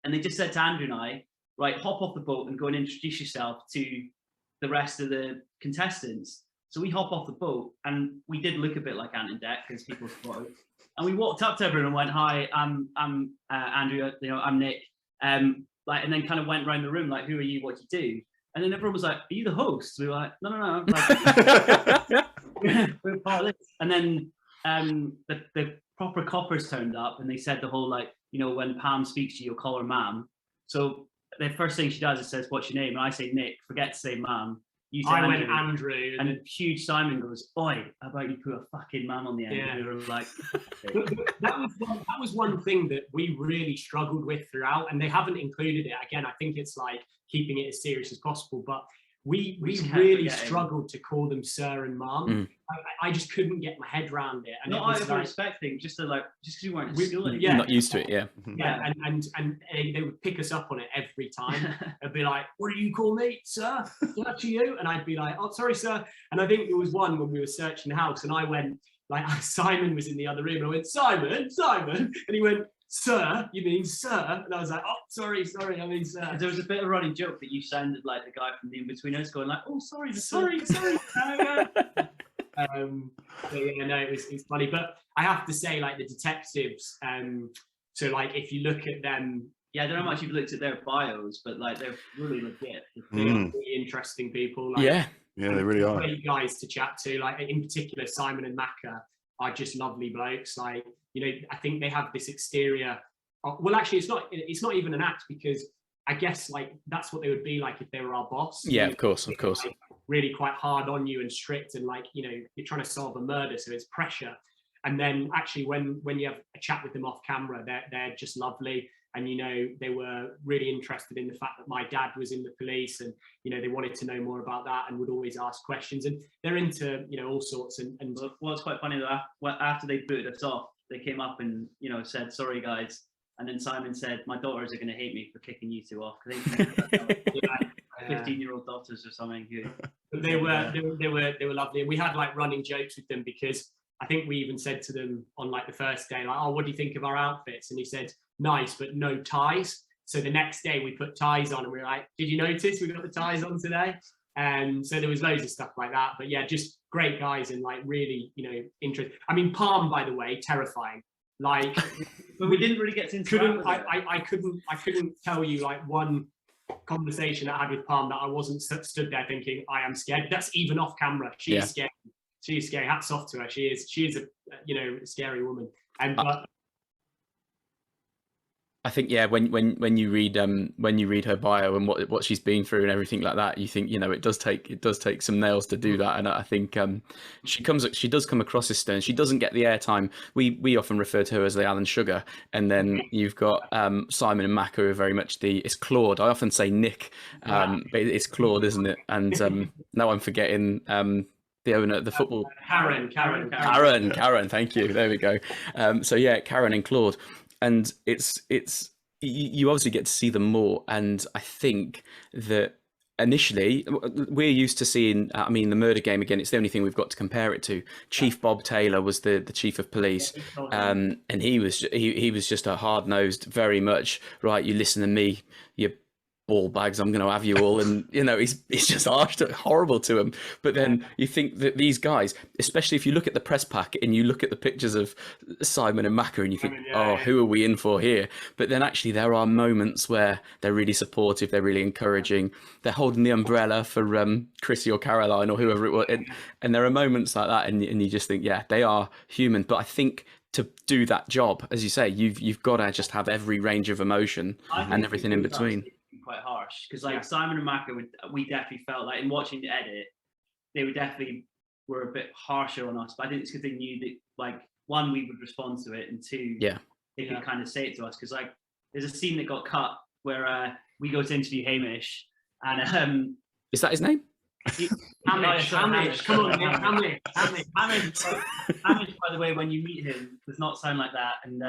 and they just said to Andrew and I, right, hop off the boat and go and introduce yourself to the rest of the contestants. So we hop off the boat, and we did look a bit like Ant and Dec because people spotted. And we walked up to everyone and went, "Hi, I'm Andrew. You know, I'm Nick." Like, and then kind of went around the room like, "Who are you? What do you do?" And then everyone was like, "Are you the host?" We were like, "No." Like, we're part of this. And then the proper coppers turned up, and they said the whole like, you know, when Pam speaks to you, you'll call her ma'am. So the first thing she does is says, "What's your name?" And I say Nick. Forget to say ma'am. You say I Andrew. went Andrew. And huge Simon goes, "Oi, how about you put a fucking ma'am on the end?" Yeah. And we were like, that was one thing that we really struggled with throughout, and they haven't included it. Again, I think it's like keeping it as serious as possible, but we really struggled to call them sir and mum. I just couldn't get my head around it. And not out of a like, respect thing, just because you weren't in school anymore. Yeah, not used to it. Yeah. Yeah, and they would pick us up on it every time. They'd be like, "What do you call me, sir? Sir to you?" And I'd be like, "Oh, sorry, sir." And I think there was one when we were searching the house, and I went, like, Simon was in the other room, and I went, Simon, and he went, "Sir, you mean sir?" And I was like, "Oh, sorry, I mean sir." There was a bit of a running joke that you sounded like the guy from the In-Betweeners going like, "Oh, sorry. But yeah, no, it's funny. But I have to say, like, the detectives, so like if you look at them, yeah, I don't know how much you've looked at their bios, but like they're really legit. They're really interesting people. Like, yeah, they really are. Great guys to chat to. Like, in particular, Simon and Macca are just lovely blokes. Like, you know, I think they have this exterior. Well, actually, it's not even an act, because I guess like that's what they would be like if they were our boss. Yeah, of course. Like, really quite hard on you and strict, and like, you know, you're trying to solve a murder, so it's pressure. And then actually when you have a chat with them off camera, they're just lovely. And, you know, they were really interested in the fact that my dad was in the police, and, you know, they wanted to know more about that and would always ask questions. And they're into, you know, all sorts. And well, it's quite funny though, after they booted us off, they came up and, you know, said, "Sorry guys." And then Simon said, "My daughters are going to hate me for kicking you two off." 15-year-old daughters or something. But they were lovely. And we had like running jokes with them, because I think we even said to them on like the first day, like, "Oh, what do you think of our outfits?" And he said, "Nice, but no ties." So the next day we put ties on, and we were like, "Did you notice we got the ties on today?" And so there was loads of stuff like that. But yeah, just great guys and like really, you know, interesting. I mean, Palm, by the way, terrifying. Like, but we didn't really get to interact with it. I couldn't tell you like one conversation I had with Palm that I wasn't stood there thinking I am scared. That's even off camera. She is scary. She is scary. Hats off to her. She is a, you know, a scary woman. And but I think when you read her bio and what she's been through and everything like that, you think, you know, it does take some nails to do that. And I think she does come across as stern. She doesn't get the airtime. We often refer to her as the Alan Sugar, and then you've got Simon and Macca, who are very much it's Claude. I often say Nick, but it's Claude, isn't it? And now I'm forgetting the owner of the football. Karen. Thank you. There we go. So yeah, Karen and Claude. And it's you obviously get to see them more, and I think that initially we're used to seeing. I mean, the Murder Game again. It's the only thing we've got to compare it to. Chief Bob Taylor was the chief of police, and he was just a hard-nosed, very much right. You listen to me, you ball bags, I'm going to have you all. And, you know, he's just horrible to him. But then you think that these guys, especially if you look at the press pack and you look at the pictures of Simon and Macca and you think, who are we in for here? But then actually there are moments where they're really supportive, they're really encouraging, they're holding the umbrella for Chrissy or Caroline or whoever it was. And there are moments like that and you just think, yeah, they are human. But I think to do that job, as you say, you've got to just have every range of emotion and everything in between. Quite harsh, because like Simon and Macca, we definitely felt like in watching the edit, they were a bit harsher on us. But I think it's because they knew that, like, one, we would respond to it, and two, they could kind of say it to us. Because like, there's a scene that got cut where we go to interview Hamish, and is that his name? Hamish. Come on, Hamish. Hamish, by the way, when you meet him, does not sound like that, and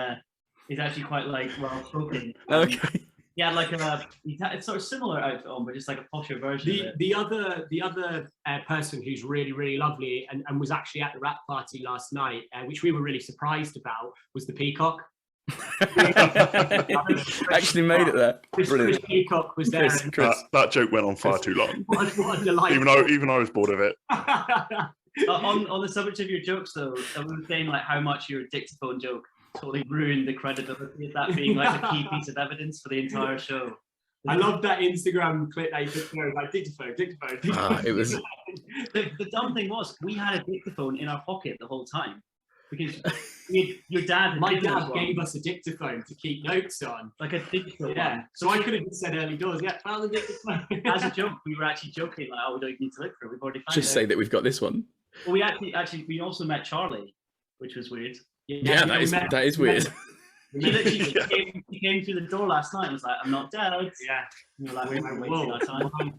he's actually quite like well spoken. Okay. Yeah, like it's sort of similar outfit on, but just like a posher version of it. The other person who's really, really lovely and was actually at the rap party last night, which we were really surprised about, was the Peacock. Actually made it there. Brilliant. Chris Peacock was there. That joke went on far too long. What a delight. Even I was bored of it. On the subject of your jokes, though, I was saying like how much your dictaphone joke totally ruined the credibility of that being like the key piece of evidence for the entire show. I love that Instagram clip that you took like dictaphone. It was the dumb thing was we had a dictaphone in our pocket the whole time because your dad. My dad gave us a dictaphone to keep notes on, like a digital one. So I could have just said early doors, found the dictaphone. As a joke, we were actually joking like, we don't need to look for it. We've already found it. Just say that we've got this one. Well, we actually we also met Charlie, which was weird. Yeah, that is weird. He literally came through the door last night and was like, "I'm not dead." Yeah, we were like, "We're wasting our time."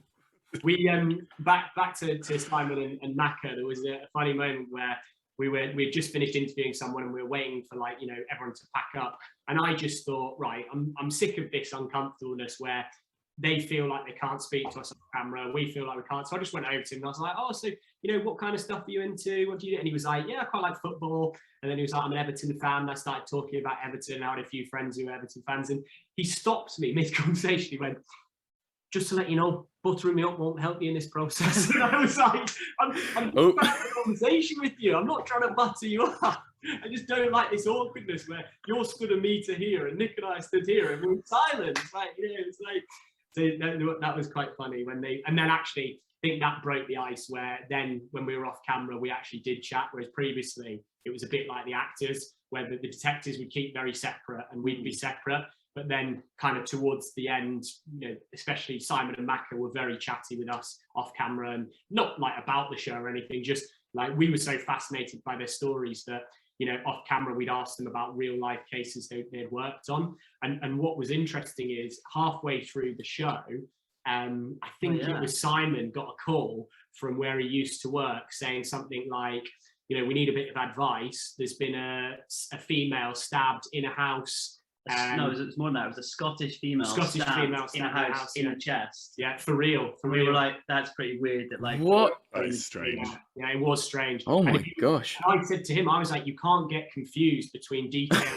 We back to Simon and Macca. There was a funny moment where we had just finished interviewing someone and we were waiting for everyone to pack up. And I just thought, right, I'm sick of this uncomfortableness where they feel like they can't speak to us on camera. We feel like we can't. So I just went over to him and I was like, "Oh, so, what kind of stuff are you into? What do you do?" And he was like, "Yeah, I quite like football." And then he was like, "I'm an Everton fan." And I started talking about Everton. I had a few friends who were Everton fans. And he stopped me mid-conversation. He went, "Just to let you know, buttering me up won't help you in this process." And I was like, I'm having a conversation with you. I'm not trying to butter you up. I just don't like this awkwardness where you're stood a metre here and Nick and I stood here and we're in silence. It's like, so that was quite funny when and then actually I think that broke the ice where then when we were off camera, we actually did chat, whereas previously it was a bit like the actors where the detectives would keep very separate and we'd be separate. But then kind of towards the end, especially Simon and Macca were very chatty with us off camera and not like about the show or anything, just like we were so fascinated by their stories that, off camera, we'd ask them about real life cases they'd worked on. And what was interesting is halfway through the show, I think it was Simon got a call from where he used to work saying something like, we need a bit of advice. There's been a female stabbed in a house. No, it was more than that. It was a Scottish female stabbed in a house in her chest. Yeah, for real. We were like, that's pretty weird. That what? That is strange. Yeah, it was strange. Oh my gosh! I said to him, I was like, you can't get confused between detail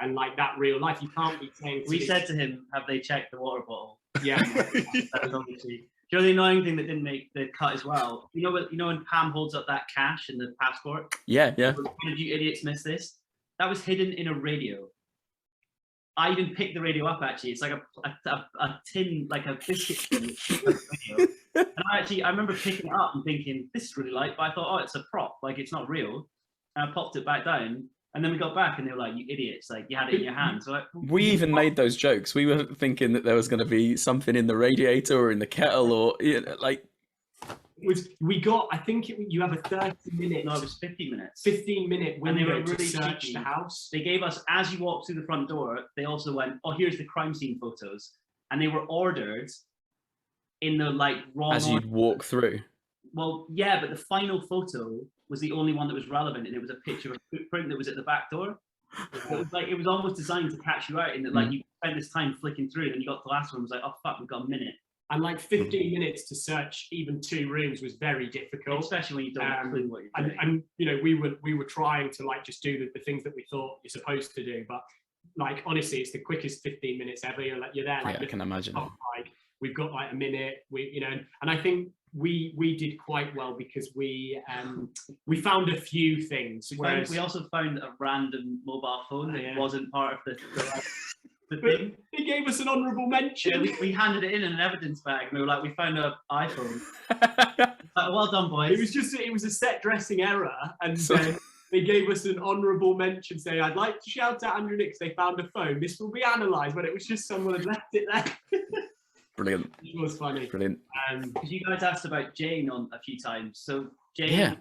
and like that real life. You can't be saying. We said to him, have they checked the water bottle? Yeah, that was obviously you know the annoying thing that didn't make the cut as well? You know when Pam holds up that cash and the passport? Yeah. How did you idiots miss this? That was hidden in a radio. I even picked the radio up, actually. It's like a tin, like a biscuit tin radio. And I remember picking it up and thinking, this is really light, but I thought, oh, it's a prop, like it's not real. And I popped it back down. And then we got back and they were like, you idiots, like you had it in your hand. So We even made those jokes. We were thinking that there was going to be something in the radiator or in the kettle, or like. I think you have a 30-minute. No, it was 15 minutes. 15-minute And they window were to really search cheeky. the house. They gave us, as you walk through the front door, they also went, oh, here's the crime scene photos. And they were ordered in the like raw. As you'd walk through. Well, yeah, but the final photo was the only one that was relevant, and it was a picture of a footprint that was at the back door. It was almost designed to catch you out in that, like you spent this time flicking through, and you got to the last one, and was like, oh fuck, we've got a minute. And like 15 minutes to search even 2 rooms was very difficult. Especially when you don't have a clue what you're doing. And you know, we were trying to like just do the things that we thought you're supposed to do, but like honestly, it's the quickest 15 minutes ever. You're there, like I can imagine. like we've got like a minute. And I think we did quite well because we found a few things. We also found a random mobile phone that wasn't part of the thing. They gave us an honourable mention. Yeah, we handed it in an evidence bag, and we were like, we found an iPhone. Like, well done, boys. It was a set dressing error, and then they gave us an honourable mention, saying, "I'd like to shout out Andrew Nicks. They found a phone. This will be analysed." But it was just someone had left it there. Brilliant. It was funny. Brilliant. Because you guys asked about Jane on a few times. So Jane. Yeah.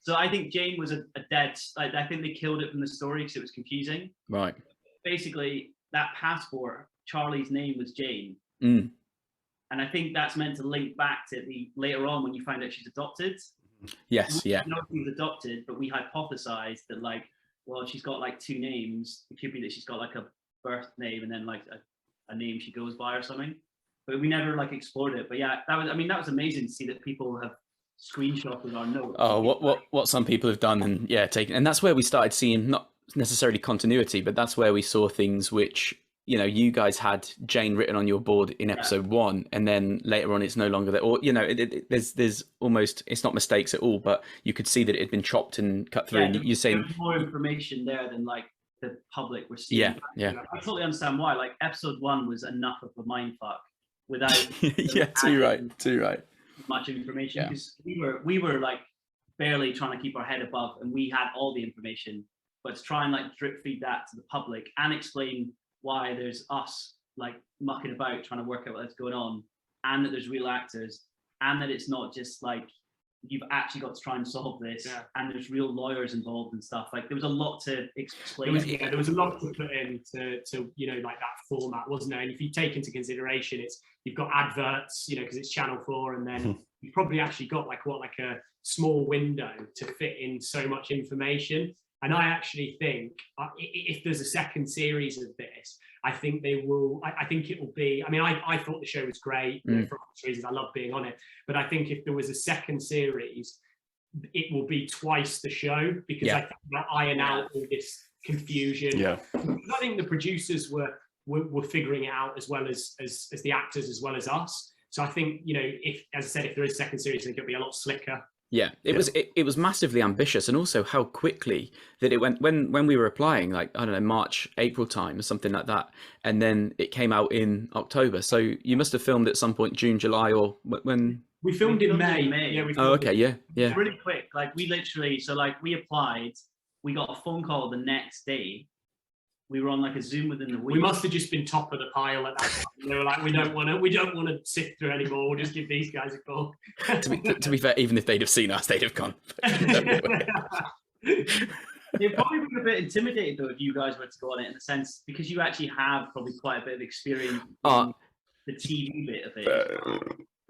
So I think Jane was a dead. Like, I think they killed it from the story because it was confusing. Right. Basically, that passport, Charlie's name was Jane. Mm. And I think that's meant to link back to the later on when you find out she's adopted. Yes. We Yeah. didn't know she was adopted, but we hypothesized that, like, well, she's got like 2 names. It could be that she's got like a birth name and then like a name she goes by or something. But we never like explored it. But yeah, that was amazing to see that people have screenshotted our notes. Oh, what some people have done, and taken, and that's where we started seeing not necessarily continuity, but that's where we saw things which, you know, you guys had Jane written on your board in episode 1, and then later on it's no longer there, or, you know, there's almost, it's not mistakes at all, but you could see that it had been chopped and cut through. And you're saying there's more information there than like the public were seeing. Yeah. I totally understand why. Like episode 1 was enough of a mindfuck without too right. much information, because we were like barely trying to keep our head above, and we had all the information, but to try and like drip feed that to the public and explain why there's us like mucking about trying to work out what's going on, and that there's real actors, and that it's not just like you've actually got to try and solve this, and there's real lawyers involved and stuff. Like there was a lot to explain. There was a lot to put in to you know, like that format, wasn't there? And if you take into consideration, you've got adverts, you know, because it's Channel 4, and then you've probably actually got like a small window to fit in so much information. And I actually think if there's a second series of this, I think they will. I think it will be. I mean, I thought the show was great, you know, for obvious reasons. I love being on it, but I think if there was a second series, it will be twice the show, because I think they'll iron out all this confusion. Yeah, I think the producers were figuring it out as well as the actors, as well as us. So I think, you know, if, as I said, if there is a second series, I think it'll be a lot slicker. Yeah, it was massively ambitious, and also how quickly that it went when we were applying, like, I don't know, March, April time or something like that, and then it came out in October. So you must have filmed at some point June, July, or when? We filmed in May. Yeah, we Oh, okay, yeah. Really quick. Like we literally, so like we applied, we got a phone call the next day. We were on like a Zoom within the week. We must have just been top of the pile at that time. They were like, we don't want to sift through anymore. We'll just give these guys a call. to be fair, even if they'd have seen us, they'd have gone. They'd probably be a bit intimidated though if you guys were to go on it, in the sense, because you actually have probably quite a bit of experience in the TV bit of it.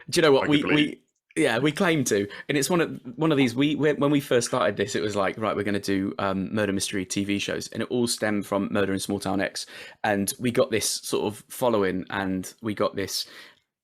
Do you know what we claim to, and it's one of these. When we first started this, it was like, right, we're going to do murder mystery TV shows, and it all stemmed from Murder in Small Town X, and we got this sort of following, and we got this,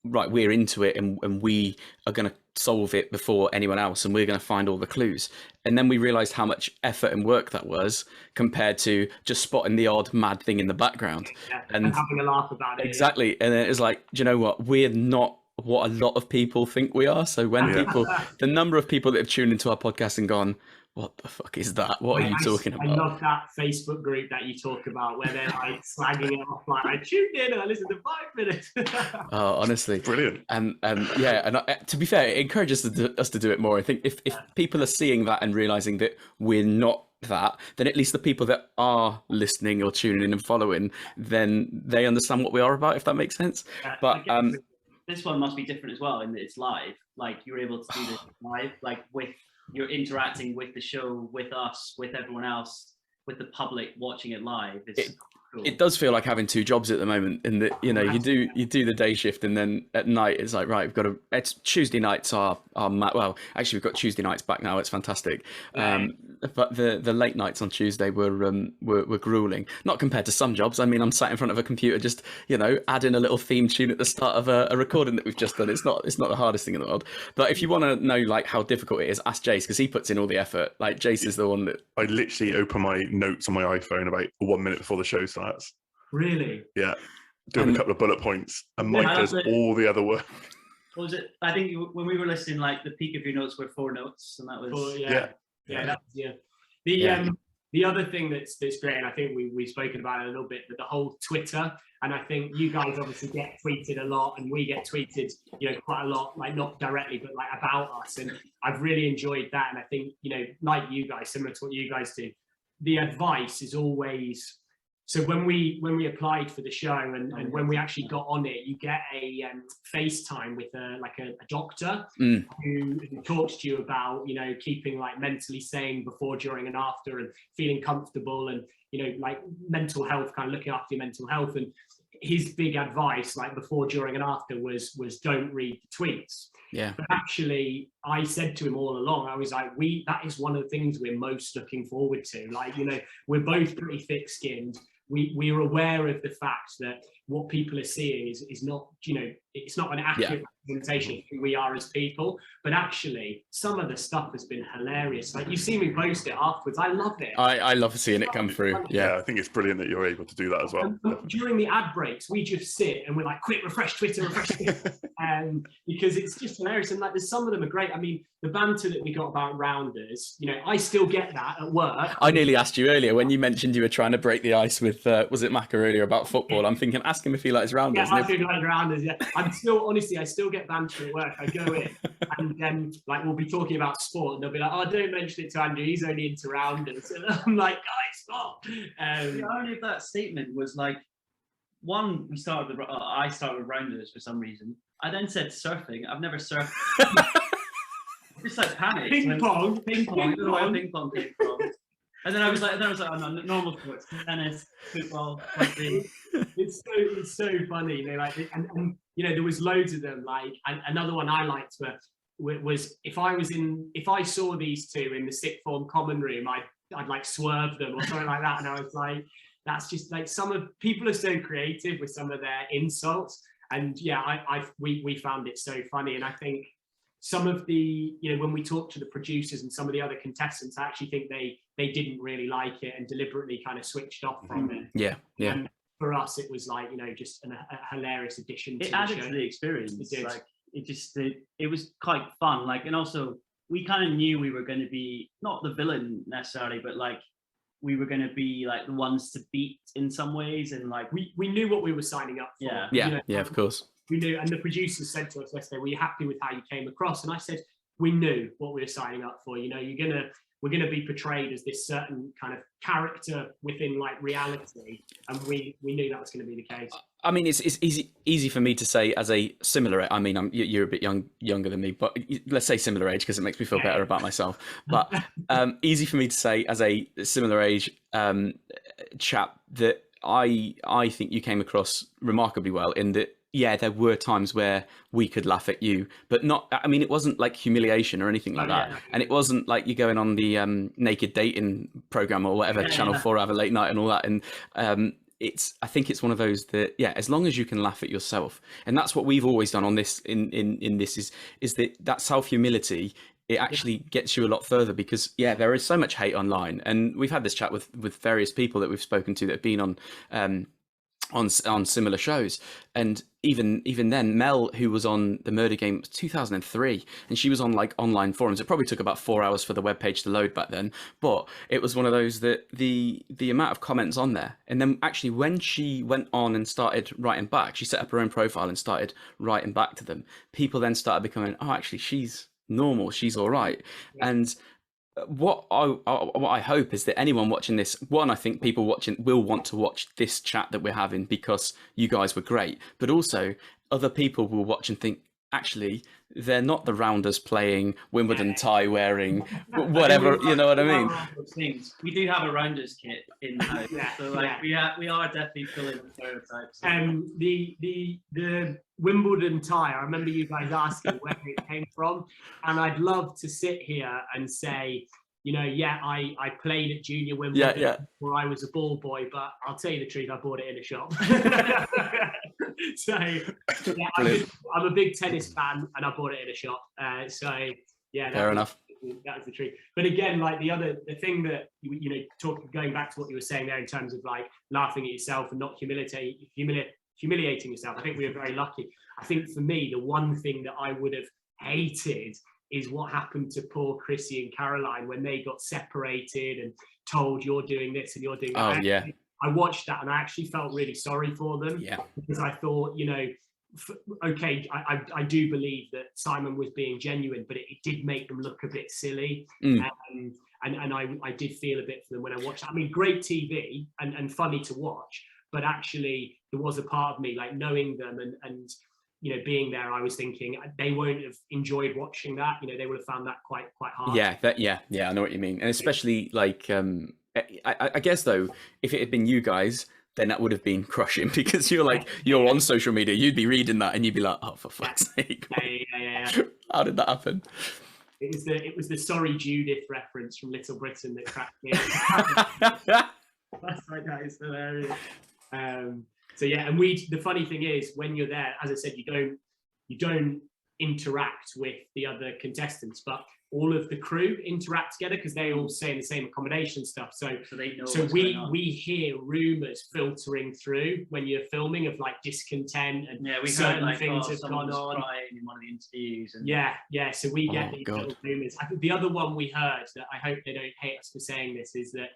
right, we're into it, and we are going to solve it before anyone else, and we're going to find all the clues. And then we realized how much effort and work that was compared to just spotting the odd mad thing in the background, and having a laugh about it. Exactly. And then it was like, do you know what, we're not what a lot of people think we are. So when the number of people that have tuned into our podcast and gone, what the fuck is that? What are you talking about? I love that Facebook group that you talk about where they're like slagging it off, like I tuned in and I listened to 5 minutes. Oh, honestly, Brilliant. And to be fair, it encourages us to do it more. I think if people are seeing that and realizing that we're not that, then at least the people that are listening or tuning in and following, then they understand what we are about, if that makes sense. But this one must be different as well in that it's live. Like you're able to do this live, like you're interacting with the show, with us, with everyone else, with the public watching it live. It's cool. It does feel like having 2 jobs at the moment, in that, you know, you do the day shift and then at night it's like, right, it's Tuesday nights are well, actually we've got Tuesday nights back now. It's fantastic. But the late nights on Tuesday were grueling, not compared to some jobs. I mean, I'm sat in front of a computer, just, you know, adding a little theme tune at the start of a recording that we've just done. It's not the hardest thing in the world. But if you want to know like how difficult it is, ask Jace, because he puts in all the effort. Like Jace is the one that I literally open my notes on my iPhone about 1 minute before the show starts. Really? Yeah, doing a couple of bullet points, and Mike does all the other work. What was it? I think when we were listening, like the peak of your notes were 4 notes, and that was The other thing that's great, and I think we've spoken about it a little bit, but the whole Twitter, and I think you guys obviously get tweeted a lot, and we get tweeted, you know, quite a lot, like not directly, but like about us, and I've really enjoyed that. And I think, you know, like you guys, similar to what you guys do, the advice is always. So when we applied for the show and when we actually got on it, you get a FaceTime with a doctor who talks to you about, you know, keeping like mentally sane before, during, and after, and feeling comfortable, and, you know, like mental health, kind of looking after your mental health. And his big advice, like before, during, and after, was don't read the tweets. Yeah. But actually, I said to him all along, I was like, that is one of the things we're most looking forward to. Like, you know, we're both pretty thick-skinned. We are aware of the fact that what people are seeing is not, you know, it's not an accurate representation of who we are as people. But actually, some of the stuff has been hilarious. Like, you see me post it afterwards. I love it. I love seeing it come through. Yeah, I think it's brilliant that you're able to do that as well. During the ad breaks, we just sit and we're like, quick, refresh Twitter. Because it's just hilarious. And like, there's some of them are great. I mean, the banter that we got about Rounders, you know, I still get that at work. I nearly asked you earlier when you mentioned you were trying to break the ice with, was it Macca earlier about football? I'm thinking, ask him if he likes Rounders. Yeah, I do like Rounders, yeah. I'm still, honestly, I still get banter at work. I go in and then, like, we'll be talking about sport and they'll be like, oh, don't mention it to Andrew, he's only into Rounders. And I'm like, guys, stop. The irony of that statement was like, one, I started with Rounders for some reason. I then said surfing. I've never surfed. Just like panic. Ping pong. I don't know where ping pong came from. And then I was like, oh, no, normal sports, tennis, football, rugby. It's so funny, you know, like, and you know, there was loads of them. Like, and another one I liked was if I saw these two in the sixth form common room, I'd like swerve them or something like that. And I was like, that's just like, people are so creative with some of their insults. And yeah, we found it so funny. And I think some of the, you know, when we talked to the producers and some of the other contestants, I actually think they didn't really like it and deliberately kind of switched off from it. Yeah. And for us, it was like, you know, just a hilarious addition to it the added show. to the experience. It did. Like, it was quite fun. Like, and also we kind of knew we were going to be not the villain necessarily, but like we were going to be like the ones to beat in some ways. And like we knew what we were signing up for. Yeah, of course. We knew, and the producers said to us yesterday, were you happy with how you came across? And I said, we knew what we were signing up for. You know, we're gonna be portrayed as this certain kind of character within like reality, and we knew that was going to be the case. I mean, it's easy for me to say as a similar. I mean, you're a bit younger than me, but let's say similar age because it makes me feel better about myself. But easy for me to say as a similar age chap that I think you came across remarkably well in that. Yeah, there were times where we could laugh at you, but not, I mean, it wasn't like humiliation or anything like that. And it wasn't like you going on the naked dating program or whatever, Channel 4 have a late night and all that. And I think it's one of those that, yeah, as long as you can laugh at yourself. And that's what we've always done on this, in this is that self-humility, it actually gets you a lot further because, yeah, there is so much hate online. And we've had this chat with various people that we've spoken to that have been on on similar shows. And even then, Mel, who was on the Murder Game, was 2003, and she was on like online forums. It probably took about 4 hours for the webpage to load back then, but it was one of those that the amount of comments on there. And then actually when she went on and started writing back, she set up her own profile and started writing back to them. People then started becoming, oh, actually she's normal, she's all right. Yeah. And what I hope is that anyone watching this, one, I think people watching will want to watch this chat that we're having because you guys were great, but also other people will watch and think, actually, they're not the rounders playing Wimbledon tie wearing whatever, you know what I mean? Things. We do have a rounders kit in the house, so like we are definitely filling the stereotypes. The Wimbledon tie, I remember you guys asking where it came from, and I'd love to sit here and say, you know, yeah, I played at Junior Wimbledon where I was a ball boy, but I'll tell you the truth, I bought it in a shop. So yeah, I'm a big tennis fan, and I bought it in a shop. So yeah, fair enough. That was the truth. But again, like the thing that you know, going back to what you were saying there in terms of like laughing at yourself and not humiliating yourself. I think we were very lucky. I think for me, the one thing that I would have hated is what happened to poor Chrissy and Caroline when they got separated and told you're doing this and you're doing that. Oh yeah. I watched that and I actually felt really sorry for them. Yeah. Because I thought, you know, okay, I do believe that Simon was being genuine, but it did make them look a bit silly. And I did feel a bit for them when I watched that. I mean, great TV and funny to watch, but actually there was a part of me, like knowing them and you know, being there, I was thinking they won't have enjoyed watching that. You know, they would have found that quite hard. Yeah, I know what you mean. And especially like, I guess though, if it had been you guys, then that would have been crushing because you're on social media, you'd be reading that and you'd be like, oh, for fuck's sake. Yeah. How did that happen? It was the Sorry Judith reference from Little Britain that cracked me. That's like, that is hilarious. So yeah, and the funny thing is when you're there, as I said, you don't interact with the other contestants, but all of the crew interact together because they all stay in the same accommodation stuff. So they know. So we hear rumors filtering through when you're filming of like discontent and we certain heard, like, things have gone on in one of the interviews. And so we get these little rumors. I think the other one we heard that I hope they don't hate us for saying this is that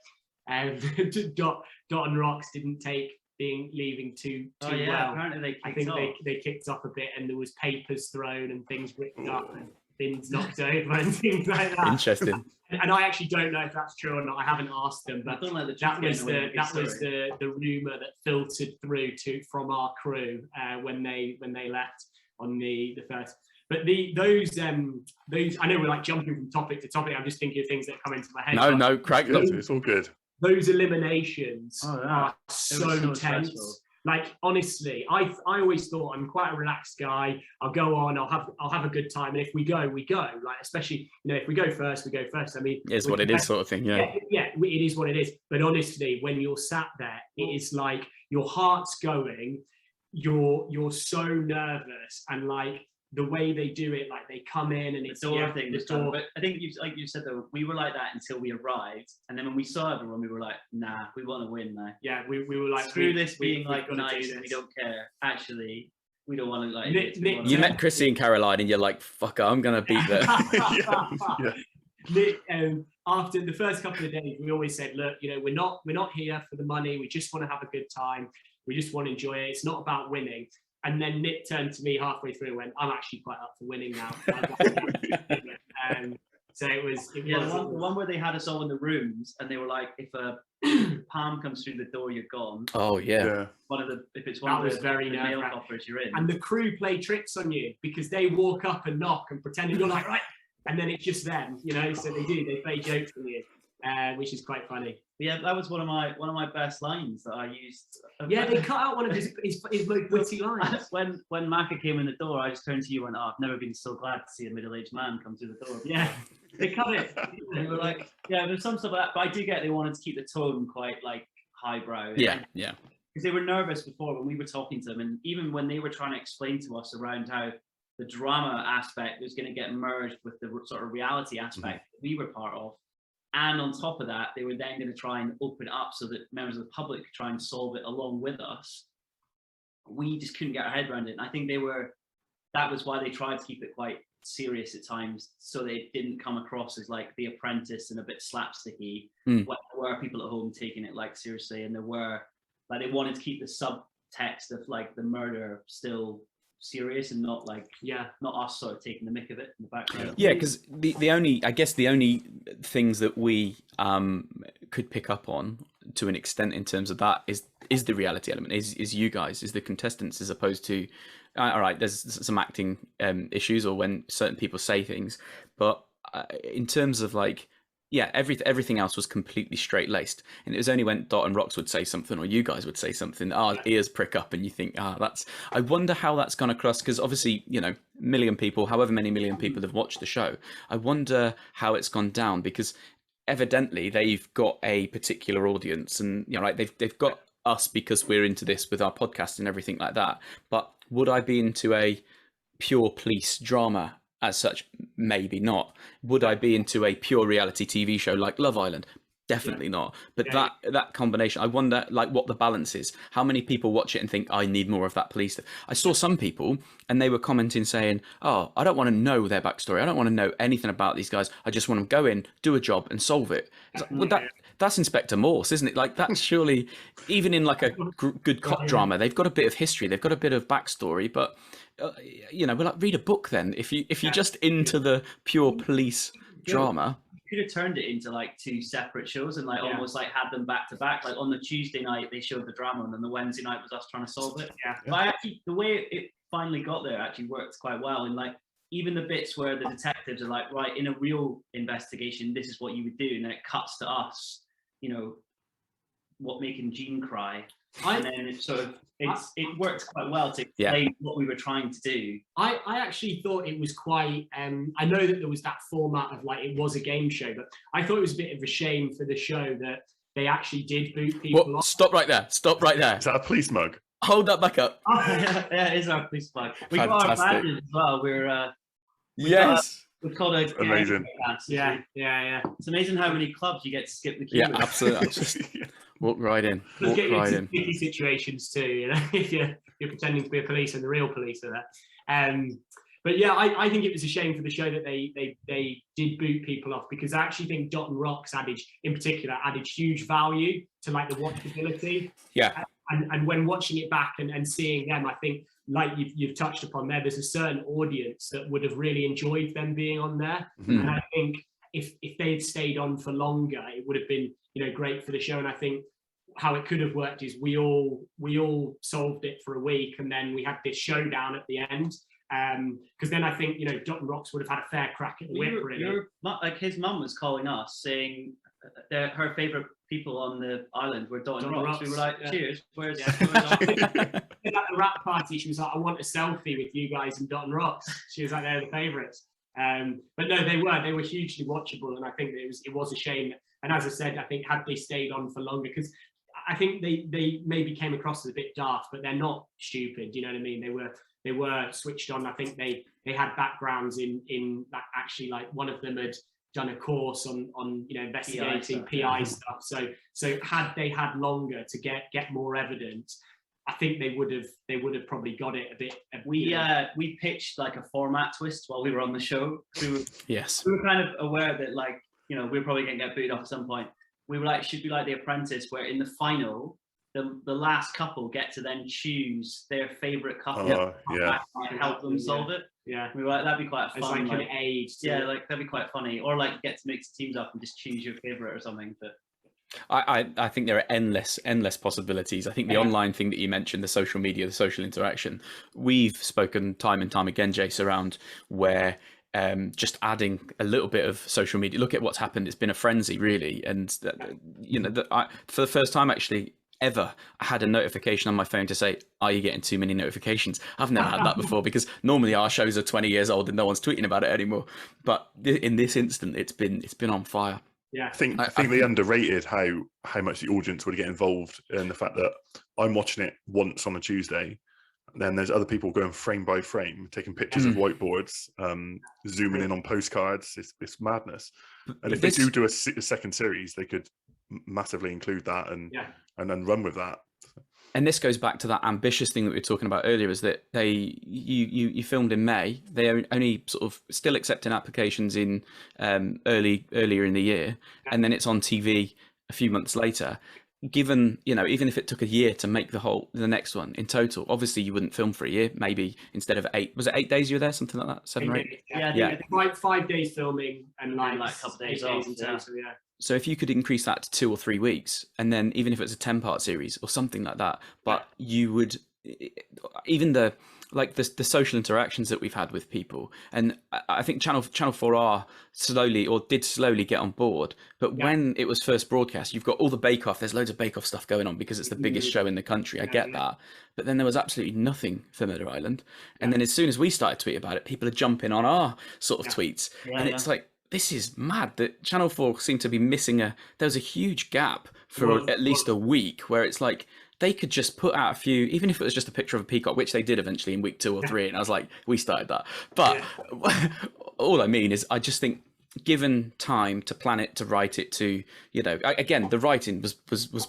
Dot and Rox didn't take leaving too well. Apparently they kicked off a bit, and there was papers thrown and things ripped up and bins knocked over and things like that. Interesting. And I actually don't know if that's true or not. I haven't asked them, but that was the rumor that filtered through from our crew when they left on the first. But those I know we're like jumping from topic to topic. I'm just thinking of things that come into my head. No, crack. It's all good. Those eliminations are so tense. Stressful. Like honestly, I always thought I'm quite a relaxed guy. I'll go on. I'll have a good time. And if we go, we go. Like especially, you know, if we go first, we go first. I mean, it's what it is, sort of thing. Yeah, it is what it is. But honestly, when you're sat there, it is like your heart's going. You're so nervous, and like the way they do it, like they come in and it's the door thing. But I think you said though, we were like that until we arrived, and then when we saw everyone, we were like, nah, we want to win now. Yeah, we were like, screw this being like nice and we don't care. Actually, we don't want to like. You met Chrissy and Caroline, and you're like, fuck, I'm gonna beat them. Nick, after the first couple of days, we always said, look, you know, we're not here for the money. We just want to have a good time. We just want to enjoy it. It's not about winning. And then Nick turned to me halfway through and went, I'm actually quite up for winning now. So it was the one where they had us all in the rooms and they were like, if a palm comes through the door, you're gone. Oh yeah. If it's one of the male coppers, you're in. And the crew play tricks on you because they walk up and knock and pretend you're like, right. And then it's just them, you know, so they play jokes on you. Which is quite funny. Yeah, that was one of my best lines that I used. Yeah, they cut out one of his most witty lines. When Macca came in the door, I just turned to you and went, oh, I've never been so glad to see a middle-aged man come through the door. Yeah, they cut it. They were like, yeah, there's some stuff like that, but I do get they wanted to keep the tone quite like highbrow. Yeah. Because they were nervous before when we were talking to them, and even when they were trying to explain to us around how the drama aspect was going to get merged with the sort of reality aspect that we were part of. And on top of that, they were then going to try and open it up so that members of the public could try and solve it along with us. we just couldn't get our head around it. And I think that was why they tried to keep it quite serious at times, so they didn't come across as like The Apprentice and a bit slapsticky. When there were people at home taking it like seriously, and there were like, they wanted to keep the subtext of like the murder still serious and not like, not us sort of taking the mick of it in the background. Yeah, because the only things that we could pick up on to an extent in terms of that is the reality element, is you guys, is the contestants, as opposed to all right, there's some acting issues or when certain people say things, but in terms of like, yeah, everything else was completely straight laced, and it was only when Dot and Rox would say something or you guys would say something, ears prick up, and you think, that's. I wonder how that's gone across, because obviously, you know, however many million people have watched the show. I wonder how it's gone down, because evidently they've got a particular audience, and you know, like they've got us because we're into this with our podcast and everything like that. But would I be into a pure police drama as such? Maybe not. Would I be into a pure reality TV show like Love Island? Definitely not. But that combination, I wonder like what the balance is. How many people watch it and think, I need more of that police stuff? I saw some people and they were commenting saying, oh, I don't want to know their backstory. I don't want to know anything about these guys. I just want to go in, do a job and solve it. It's like, well, that's Inspector Morse, isn't it? Like, that's surely, even in like a good cop drama, they've got a bit of history, they've got a bit of backstory, but you know, we're like, read a book then. If you're just into the pure police drama. You could have turned it into like two separate shows and like almost like had them back to back. Like on the Tuesday night they showed the drama, and then the Wednesday night was us trying to solve it. But I actually, the way it finally got there actually works quite well. And like even the bits where the detectives are like, right, in a real investigation, this is what you would do, and then it cuts to us, you know, what making Jean cry. And then it sort of it worked quite well to explain what we were trying to do. I actually thought it was quite I know that there was that format of like it was a game show, but I thought it was a bit of a shame for the show that they actually did boot people off. Stop right there. Is that a police mug? Hold that back up. Yeah, it is our police mug. We got our badges as well. We're we've called a amazing. Yeah. It's amazing how many clubs you get to skip the queue. Yeah, absolutely. Walk right in. Walk right in. Sticky situations too, you know, if you're pretending to be a police and the real police are there. But yeah, I think it was a shame for the show that they did boot people off, because I actually think Dot and Rox added huge value to like the watchability. Yeah. And when watching it back and seeing them, I think like you've touched upon there's a certain audience that would have really enjoyed them being on there. Mm-hmm. And I think if they had stayed on for longer, it would have been, you know, great for the show. And I think how it could have worked is we all solved it for a week, and then we had this showdown at the end. Because then I think, you know, Dot and Rox would have had a fair crack at the whip. Really, like his mum was calling us saying her favourite people on the island were Dot and Rox. We were like, cheers. Where's at the rap party? She was like, I want a selfie with you guys and Dot and Rox. She was like, they're the favourites. But no, they were hugely watchable, and I think it was a shame. And as I said, I think had they stayed on for longer, because I think they maybe came across as a bit daft, but they're not stupid. You know what I mean? They were switched on. I think they had backgrounds in that, actually, like one of them had done a course on you know, investigating PI stuff. So had they had longer to get more evidence, I think they would have probably got it a bit. We pitched like a format twist while we were on the show. We were kind of aware that, like, you know, we were probably going to get booted off at some point. We were like, should be like The Apprentice, where in the final, the last couple get to then choose their favourite couple and help them solve it. Yeah, we were like, that'd be quite fun. It's like an aid. Like that'd be quite funny. Or like get to mix the teams up and just choose your favourite or something. But I think there are endless possibilities. I think the online thing that you mentioned, the social media, the social interaction, we've spoken time and time again, Jace, around where just adding a little bit of social media. Look at what's happened. It's been a frenzy, really. And you know, for the first time actually ever, I had a notification on my phone to say, are you getting too many notifications? I've never had that before, because normally our shows are 20 years old and no one's tweeting about it anymore. But in this instant, it's been on fire. Yeah, I think they underrated how much the audience would get involved in the fact that I'm watching it once on a Tuesday, and then there's other people going frame by frame, taking pictures of whiteboards, zooming in on postcards. It's madness. And if they do a second series, they could massively include that and then run with that. And this goes back to that ambitious thing that we were talking about earlier, is that you filmed in May. They are only sort of still accepting applications in earlier in the year, and then it's on TV a few months later. Given, even if it took a year to make the next one in total, obviously you wouldn't film for a year. Maybe instead of 8, was it 8 days you were there, something like that, 7 or 8? Yeah. Like 5 days filming and like a couple days 8 off. in total, yeah. So if you could increase that to 2 or 3 weeks, and then even if it's a 10-part series or something like that, but you would, even the social interactions that we've had with people, and I think Channel 4 did slowly get on board. But when it was first broadcast, you've got all the Bake Off. There's loads of Bake Off stuff going on because it's the biggest show in the country. I get that, but then there was absolutely nothing for Murder Island. And then as soon as we started tweeting about it, people are jumping on our sort of tweets, and it's like, this is mad that Channel 4 seemed to be missing there was a huge gap for at least a week where it's like they could just put out a few, even if it was just a picture of a peacock, which they did eventually in week 2 or 3. And I was like, we started that. But all I mean is, I just think, given time to plan it, to write it, to, again, the writing was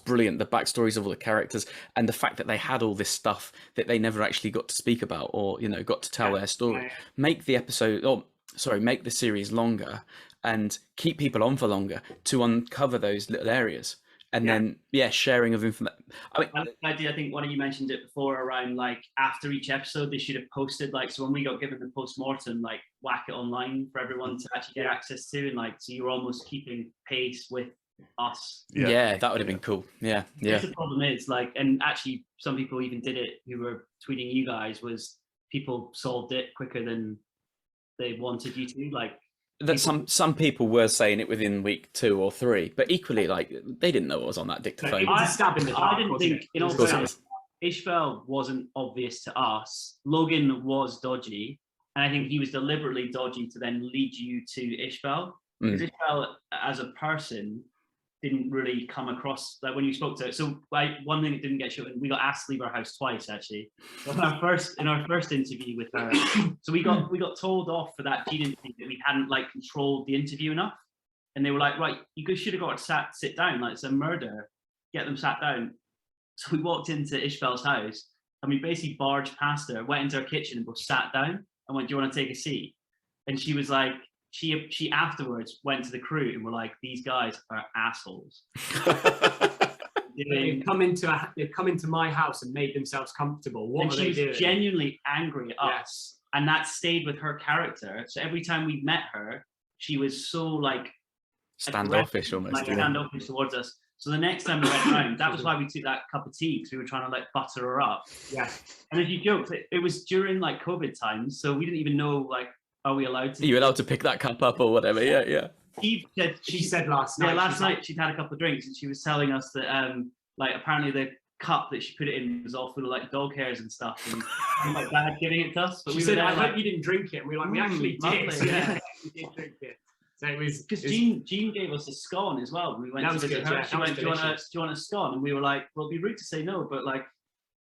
brilliant. The backstories of all the characters, and the fact that they had all this stuff that they never actually got to speak about or, got to tell their story. Make the series longer and keep people on for longer to uncover those little areas. And then, sharing of information. I like the idea. I think one of you mentioned it before around, like, after each episode, they should have posted, like, so when we got given the post-mortem, like, whack it online for everyone to actually get access to. And, like, so you're almost keeping pace with us. Yeah, that would have been cool. Yeah. The problem is, like, and actually some people even did it who were tweeting you guys, was people solved it quicker than they wanted you to, like, that some people were saying it within week 2 or 3, but equally, like, they didn't know what was on that dictaphone. It was a stab in the dark. I didn't think, in all fairness, Ishbel wasn't obvious to us. Logan was dodgy, and I think he was deliberately dodgy to then lead you to Ishbel. Because Ishbel, as a person, didn't really come across, like, when you spoke to her. So, like, one thing that didn't get shown, we got asked to leave our house twice, actually. In our first interview with her. So we got told off for that Gene interview that we hadn't, like, controlled the interview enough. And they were like, right, you should have got to sit down, like, it's a murder. Get them sat down. So we walked into Ishbel's house and we basically barged past her, went into her kitchen and both sat down and went, do you want to take a seat? And she was like, she afterwards went to the crew and were like, these guys are assholes. They've come into my house and made themselves comfortable. What are they doing? She was genuinely angry at us, and that stayed with her character. So every time we met her, she was so, like, standoffish almost. Like, standoffish towards us. So the next time we went round, that was why we took that cup of tea, because we were trying to, like, butter her up. Yeah. And as you joked, it was during, like, COVID times, so we didn't even know, like, are we allowed to? Are you allowed to pick that cup up or whatever? Yeah. She said last night. Yeah, last night she'd had a couple of drinks and she was telling us that, like, apparently the cup that she put it in was all full of, like, dog hairs and stuff, and my dad giving it to us. But she said, I hope you didn't drink it. And we were like, we actually did. Yeah, we did drink it. So it was because Jean gave us a scone as well. We went to visit her. She went, do you want a scone? And we were like, well, it'd be rude to say no, but, like,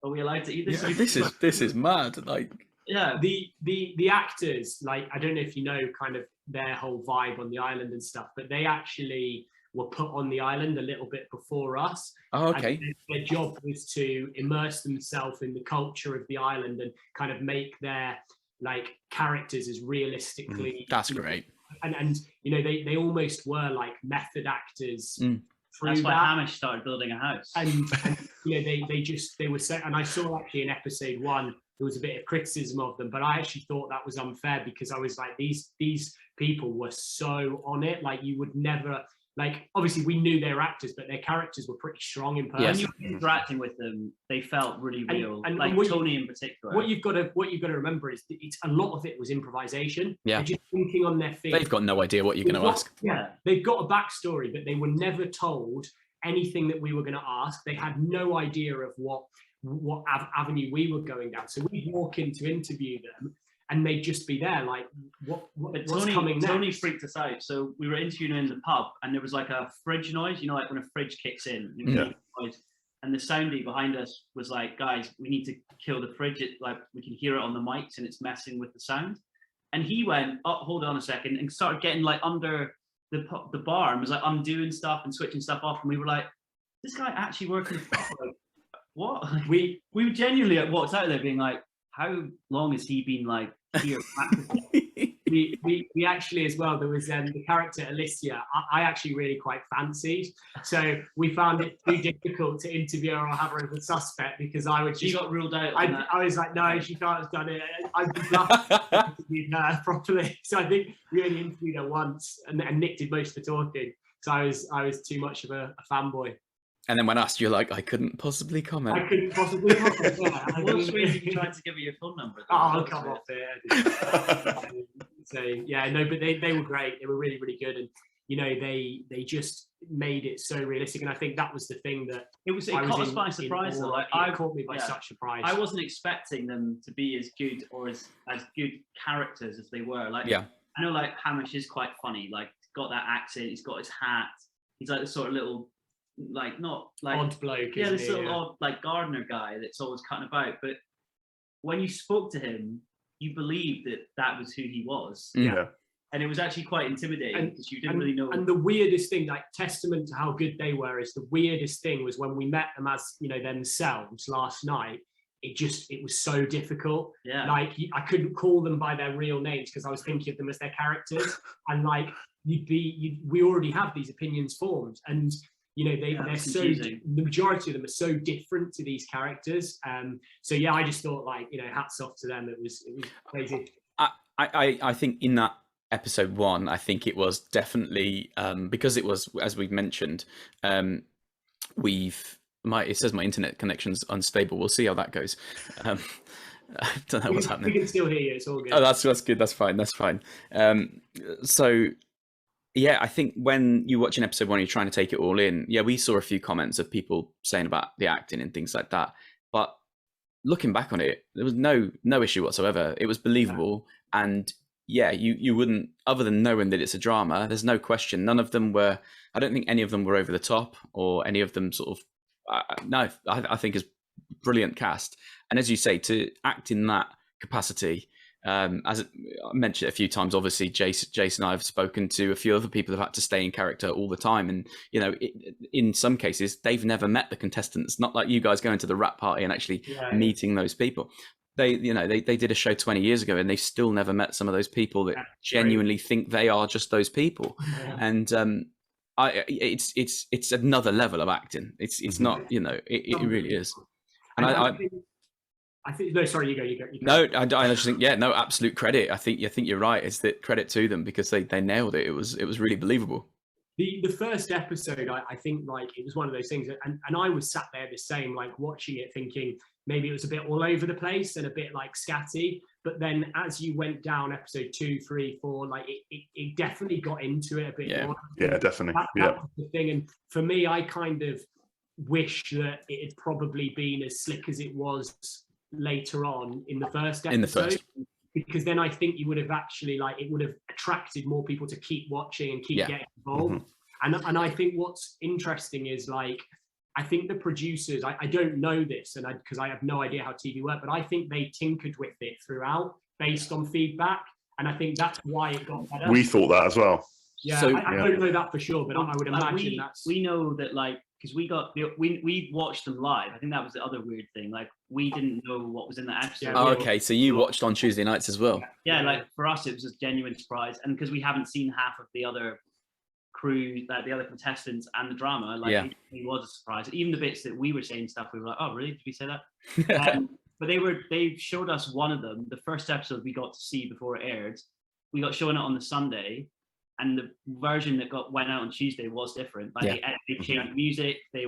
are we allowed to eat this? Yeah, this is mad. Like, yeah, the actors, like, I don't know if you know kind of their whole vibe on the island and stuff, but they actually were put on the island a little bit before us. Oh, okay. And their job was to immerse themselves in the culture of the island and kind of make their, like, characters as realistically. That's great. And they almost were like method actors. That's why Hamish started building a house. And they were so, and I saw actually in episode 1 there was a bit of criticism of them, but I actually thought that was unfair, because I was like, these people were so on it. Like, you would never, like, obviously we knew they were actors, but their characters were pretty strong in person. When you were interacting with them, they felt really real. And like Tony in particular. What you've got to remember is that it's a lot of it was improvisation. Yeah. They're just thinking on their feet. They've got no idea what you're going to ask. Yeah, they've got a backstory, but they were never told anything that we were going to ask. They had no idea of what avenue we were going down. So we'd walk in to interview them and they'd just be there like, what's coming next? Tony freaked us out. So we were interviewing in the pub and there was like a fridge noise, like when a fridge kicks in. And the soundie behind us was like, guys, we need to kill the fridge. Like, we can hear it on the mics and it's messing with the sound. And he went, oh, hold on a second, and started getting, like, under the bar and was like undoing stuff and switching stuff off. And we were like, this guy actually working. what? We We genuinely walked out of there being like, how long has he been like here practicing? we actually as well, there was the character Alicia I actually really quite fancied, so we found it too difficult to interview her or have her as a suspect because I would She just got ruled out on that. I was like, no, she can't have done it. I'd be glad to interview her properly. So I think we only interviewed her once, and Nick did most of the talking. So I was too much of a fanboy. And then when asked, you're like, I couldn't possibly comment. I couldn't possibly comment. Yeah, I What mean- strange if you tried to give her your phone number. though. Oh, That was come weird. off it. So yeah, no, but they were great. They were really, really good, and you know, they just made it so realistic. And I think that was the thing that It I caught was us by surprise though. Like, it caught me by such surprise. I wasn't expecting them to be as good or as good characters as they were. Like, Yeah. I know like Hamish is quite funny. Like, he's got that accent. He's got his hat. He's like the sort of little, like not like odd bloke. yeah, isn't this he? little odd like gardener guy that's always cutting about. But when you spoke to him, you believed that that was who he was, Yeah. and it was actually quite intimidating because you didn't really know. And the weirdest thing, like testament to how good they were, is the weirdest thing was when we met them as, you know, themselves last night. It was so difficult. Yeah. Like I couldn't call them by their real names because I was thinking of them as their characters, and like we already have these opinions formed, and you know they're it's so confusing. the majority of them are so different to these characters. So yeah, I just thought, like, you know, hats off to them. It was crazy. I think in that episode 1, I think it was definitely because it was, as we've mentioned, it says my internet connection's unstable. We'll see how that goes. I don't know what's happening. We can still hear you. It's all good. Oh, that's good. That's fine. So yeah, I think when you watch an episode 1, you're trying to take it all in. Yeah, we saw a few comments of people saying about the acting and things like that. But looking back on it, there was no issue whatsoever. It was believable, and yeah, you wouldn't, other than knowing that it's a drama, there's no question. None of them were. I don't think any of them were over the top, or any of them sort of. No, I think is brilliant cast, and as you say, to act in that capacity. As I mentioned a few times, obviously Jason and I have spoken to a few other people who've had to stay in character all the time, and you know, in some cases they've never met the contestants. Not like you guys going to the rap party and actually meeting those people. They did a show 20 years ago, and they've still never met some of those people that genuinely think they are just those people. Yeah. And it's another level of acting. It's not, you know, it really is. And I think no, sorry, you go. No, I just think, yeah, no, absolute credit. I think you're right. It's that credit to them because they nailed it. It was really believable. The first episode, I think, like, it was one of those things, and I was sat there the same, like watching it, thinking maybe it was a bit all over the place and a bit like scatty. But then as you went down episode 2, 3, 4, like it definitely got into it a bit more. Yeah, definitely. That was the thing. And for me, I kind of wish that it had probably been as slick as it was later on in the first episode. Because then I think you would have actually, like, it would have attracted more people to keep watching and keep getting involved. And I think what's interesting is, like, I think the producers, I don't know this, and because I have no idea how TV works, but I think they tinkered with it throughout based on feedback, and I think that's why it got better. We thought that as well. Yeah, So- I don't know that for sure, but I would Like, imagine that's. we know that, like, because we watched them live. I think that was the other weird thing. Like, we didn't know what was in the episode. Yeah, Oh, okay, so you watched on Tuesday nights as well. Yeah, like for us, it was a genuine surprise, and because we haven't seen half of the other crew, like the other contestants and the drama, like it was a surprise. Even the bits that we were saying stuff, we were like, "Oh, really? Did we say that?" But they showed us one of them. The first episode we got to see before it aired. We got shown it on the Sunday, and the version that went out on Tuesday was different. Like they changed music, they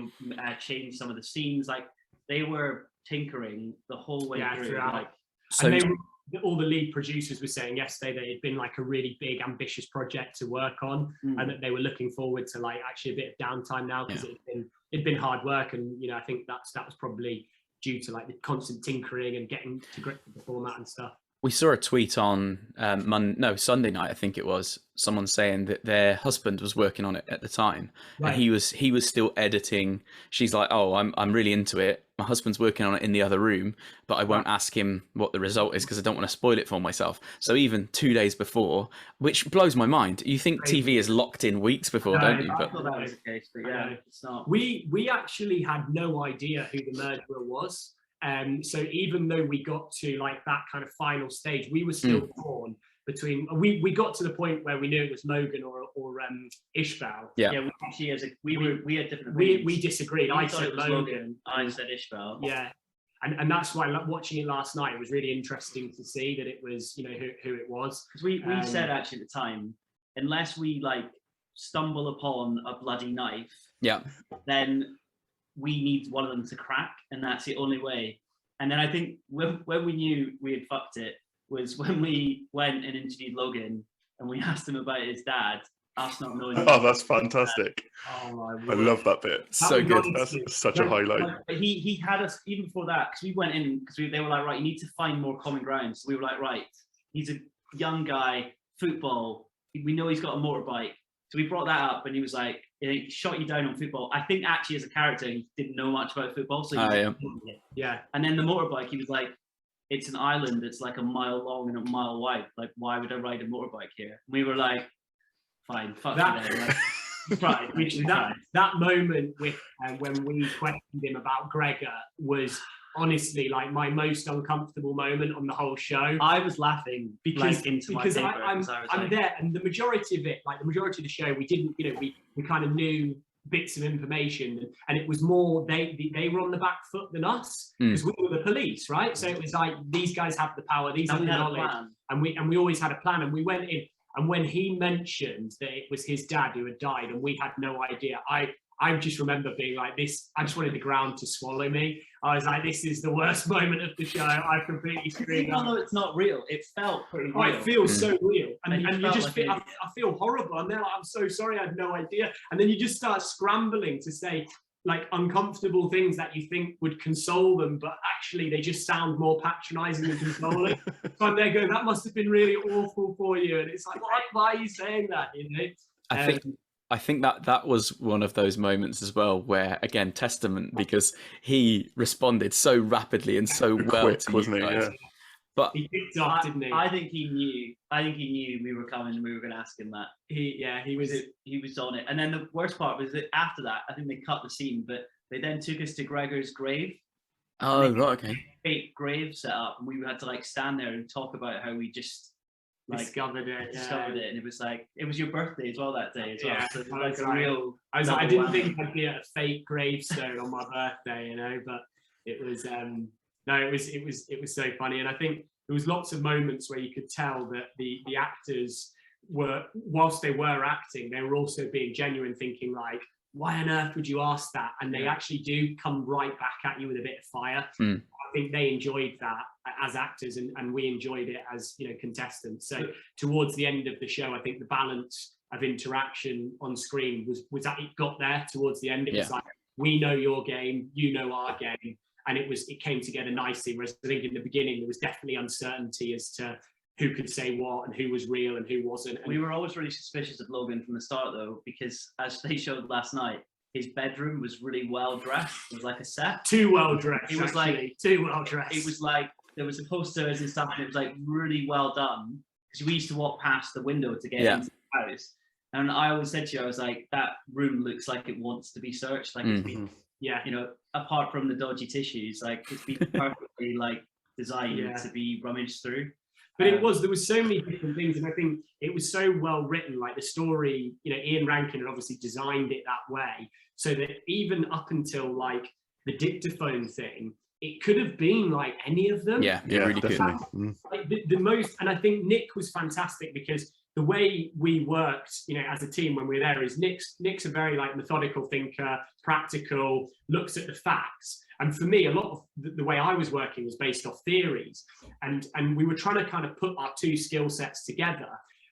changed some of the scenes. Like, they were tinkering the whole way through. throughout. Like, So And all the lead producers were saying yesterday that it'd been like a really big, ambitious project to work on, and that they were looking forward to, like, actually a bit of downtime now, because it'd been hard work, and you know, I think that was probably due to, like, the constant tinkering and getting to grips with the format and stuff. We saw a tweet on Sunday night, I think it was, someone saying that their husband was working on it at the time, Right. and he was still editing. She's like, "Oh, I'm really into it. My husband's working on it in the other room, but I won't ask him what the result is because I don't want to spoil it for myself." So even 2 days before, which blows my mind. You think TV is locked in weeks before, don't you? I But thought that was the case, but yeah, it's not. We actually had no idea who the murderer was. So even though we got to like that kind of final stage, we were still torn between. We got to the point where we knew it was Logan or Ishbal. Yeah. Yeah, we actually we had different We opinions. disagreed. I thought said it was Logan. I said Ishbal. Yeah. And that's why watching it last night, it was really interesting to see that it was, you know, who it was. Because we said actually at the time, unless we like stumble upon a bloody knife, yeah, then we need one of them to crack, and that's the only way. And then I think when we knew we had fucked it was when we went and interviewed Logan and we asked him about his dad, us not knowing. Oh, that's fantastic. Oh my I love that bit. so good. That's such a highlight. But he had us even before that, because we went in because they were like, right, you need to find more common ground. So we were like, right, he's a young guy, football. We know he's got a motorbike. So we brought that up, and he was like, he shot you down on football. I think actually as a character, he didn't know much about football. So he was yeah. And then the motorbike, he was like, it's an island that's like a mile long and a mile wide. Like, why would I ride a motorbike here? And we were like, fine, fuck That- you then. Like, right, that moment with when we questioned him about Gregor was honestly like my most uncomfortable moment on the whole show. I was laughing because like, into my because paper, I'm like, there, and the majority of it, like the majority of the show, we didn't, you know, we kind of knew bits of information, and it was more they were on the back foot than us because we were the police, right? So it was like these guys have the power, these have the knowledge, and we always had a plan, and we went in. And when he mentioned that it was his dad who had died, and we had no idea, I just remember being like this. I just wanted the ground to swallow me. I was like, this is the worst moment of the show. I completely screamed. Even though it's not real, it felt pretty real. It feels so real, and you just like feel, I feel horrible. And they're like, I'm so sorry, I had no idea. And then you just start scrambling to say like uncomfortable things that you think would console them, but actually they just sound more patronizing than consoling. So they go, that must have been really awful for you. And it's like, why are you saying that? You know? I think that was one of those moments as well where, again, testament, because he responded so rapidly and so well quick, to wasn't you he? guys. Yeah. But he picked up, didn't he? I think he knew we were coming and we were going to ask him that. He was on it. And then the worst part was that after that, I think they cut the scene, but they then took us to Gregor's grave. oh, right, okay. Fake grave set up, and we had to like stand there and talk about how we just like discovered it, and it was like it was your birthday as well that day as well. Yeah, So it was like a real. I was like, I didn't think I'd be at a fake gravestone on my birthday, you know, but it was no, it was so funny, and I think there was lots of moments where you could tell that the actors were, whilst they were acting, they were also being genuine, thinking like, why on earth would you ask that? And they actually do come right back at you with a bit of fire. I think they enjoyed that as actors, and we enjoyed it as, you know, contestants. So towards the end of the show, I think the balance of interaction on screen was that it got there towards the end. It was like, we know your game, you know our game, and it came together nicely. Whereas I think in the beginning there was definitely uncertainty as to who could say what and who was real and who wasn't. And we were always really suspicious of Logan from the start, though, because as they showed last night, his bedroom was really well dressed. It was like a set. Too well dressed. It was actually. Too well dressed. It was like there was posters and stuff, and it was like really well done. Because we used to walk past the window to get into the house, and I always said to you, I was like, that room looks like it wants to be searched. Like it's been, you know, apart from the dodgy tissues, like it's been perfectly like designed to be rummaged through. But there was so many different things, and I think it was so well written. Like the story, you know, Ian Rankin had obviously designed it that way, so that even up until like the dictaphone thing, it could have been like any of them. Yeah, really definitely. Like the most, and I think Nick was fantastic because the way we worked, you know, as a team when we were there is Nick's a very like methodical thinker, practical, looks at the facts. And for me, a lot of the way I was working was based off theories, and we were trying to kind of put our two skill sets together.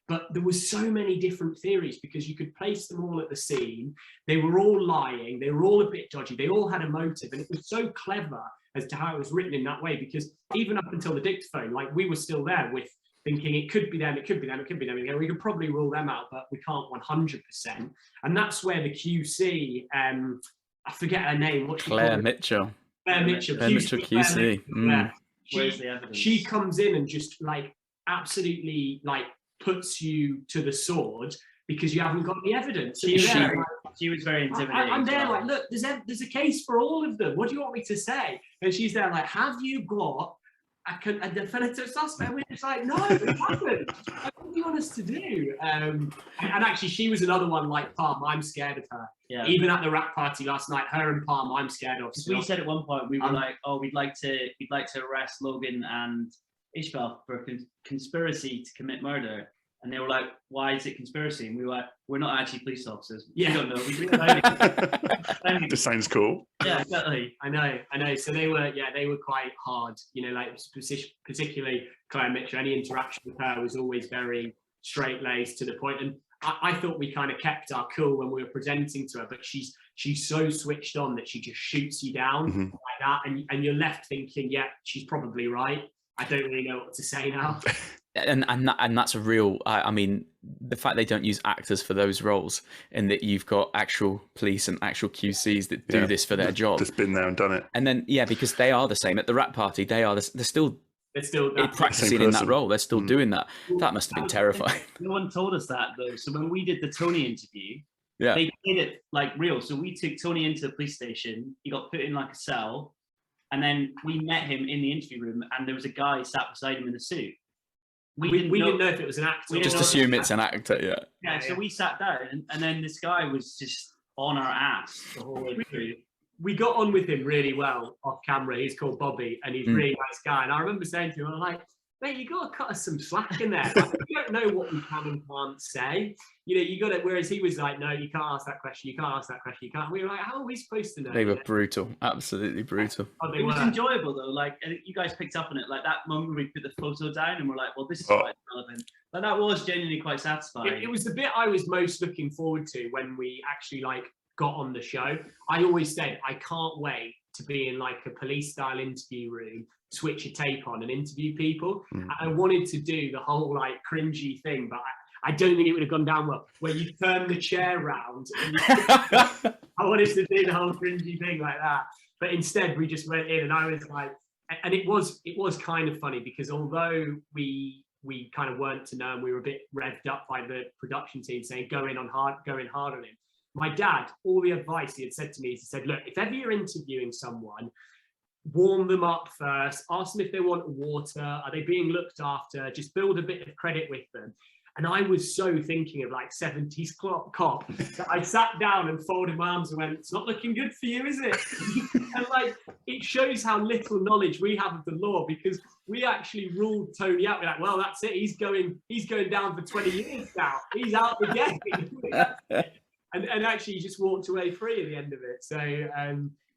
But there was so many different theories because you could place them all at the scene. They were all lying. They were all a bit dodgy. They all had a motive. And it was so clever as to how it was written in that way, because even up until the dictaphone, like we were still there with thinking it could be them, it could be them, it could be them. We could probably rule them out, but we can't 100%. And that's where the QC, I forget her name. What Claire Mitchell. Claire Mitchell. Claire Mitchell QC. Yeah. Where's the evidence? She comes in and just like absolutely like puts you to the sword because you haven't got any evidence. She was very intimidating. I'm there like, look, there's a case for all of them. What do you want me to say? And she's there like, have you got a definitive suspect? We're just like, no, it haven't. What do you want us to do? And actually, she was another one like Palm. I'm scared of her. Yeah. Even at the rap party last night, her and Palm, I'm scared of. We said at one point we were like, oh, we'd like to arrest Logan and Ishbel for a conspiracy to commit murder. And they were like, why is it conspiracy? And we were like, we're not actually police officers. Yeah. We don't know. We really don't. This sounds cool. Yeah, exactly. I know. So they were quite hard. You know, like particularly Claire Mitchell. Any interaction with her was always very straight laced to the point. And I thought we kind of kept our cool when we were presenting to her, but she's so switched on that she just shoots you down like that, and you're left thinking, yeah, she's probably right. I don't really know what to say now. And that's a real. I mean, the fact they don't use actors for those roles, and that you've got actual police and actual QCs that do this for their job. Just been there and done it. And then because they are the same at the rap party. They're still practicing in that role. They're still doing that. That must have been terrifying. No one told us that though. So when we did the Tony interview, they did it like real. So we took Tony into the police station. He got put in like a cell, and then we met him in the interview room, and there was a guy sat beside him in a suit. We didn't know if it was an actor. Just assume it's an actor, yeah. Yeah, so we sat down, and then this guy was just on our ass the whole way through. We got on with him really well off camera. He's called Bobby, and he's a really nice guy. And I remember saying to him, I'm like, mate, you got to cut us some slack in there. Like, we don't know what we can and can't say. You know, you got it. Whereas he was like, no, you can't ask that question. You can't ask that question. You can't. We were like, how are we supposed to know? They were brutal, absolutely brutal. Oh, it was enjoyable though. Like, and you guys picked up on it. Like that moment where we put the photo down, and we're like, well, this is quite relevant. But that was genuinely quite satisfying. It was the bit I was most looking forward to when we actually like got on the show. I always said I can't wait to be in like a police style interview room, switch a tape on and interview people. I wanted to do the whole like cringy thing, but I don't think it would have gone down well, where you turn the chair round. And I wanted to do the whole cringy thing like that, but instead we just went in, and I was like, and it was kind of funny because although we kind of weren't to know, and we were a bit revved up by the production team saying go in hard on him. My dad, all the advice he had said to me is, he said, look, if ever you're interviewing someone, warm them up first, ask them if they want water, are they being looked after, just build a bit of credit with them. And I was so thinking of like 70s cop that I sat down and folded my arms and went, it's not looking good for you, is it? And like, it shows how little knowledge we have of the law, because we actually ruled Tony out. We're like, well, that's it. He's going down for 20 years now. He's out the game. And actually he just walked away free at the end of it. So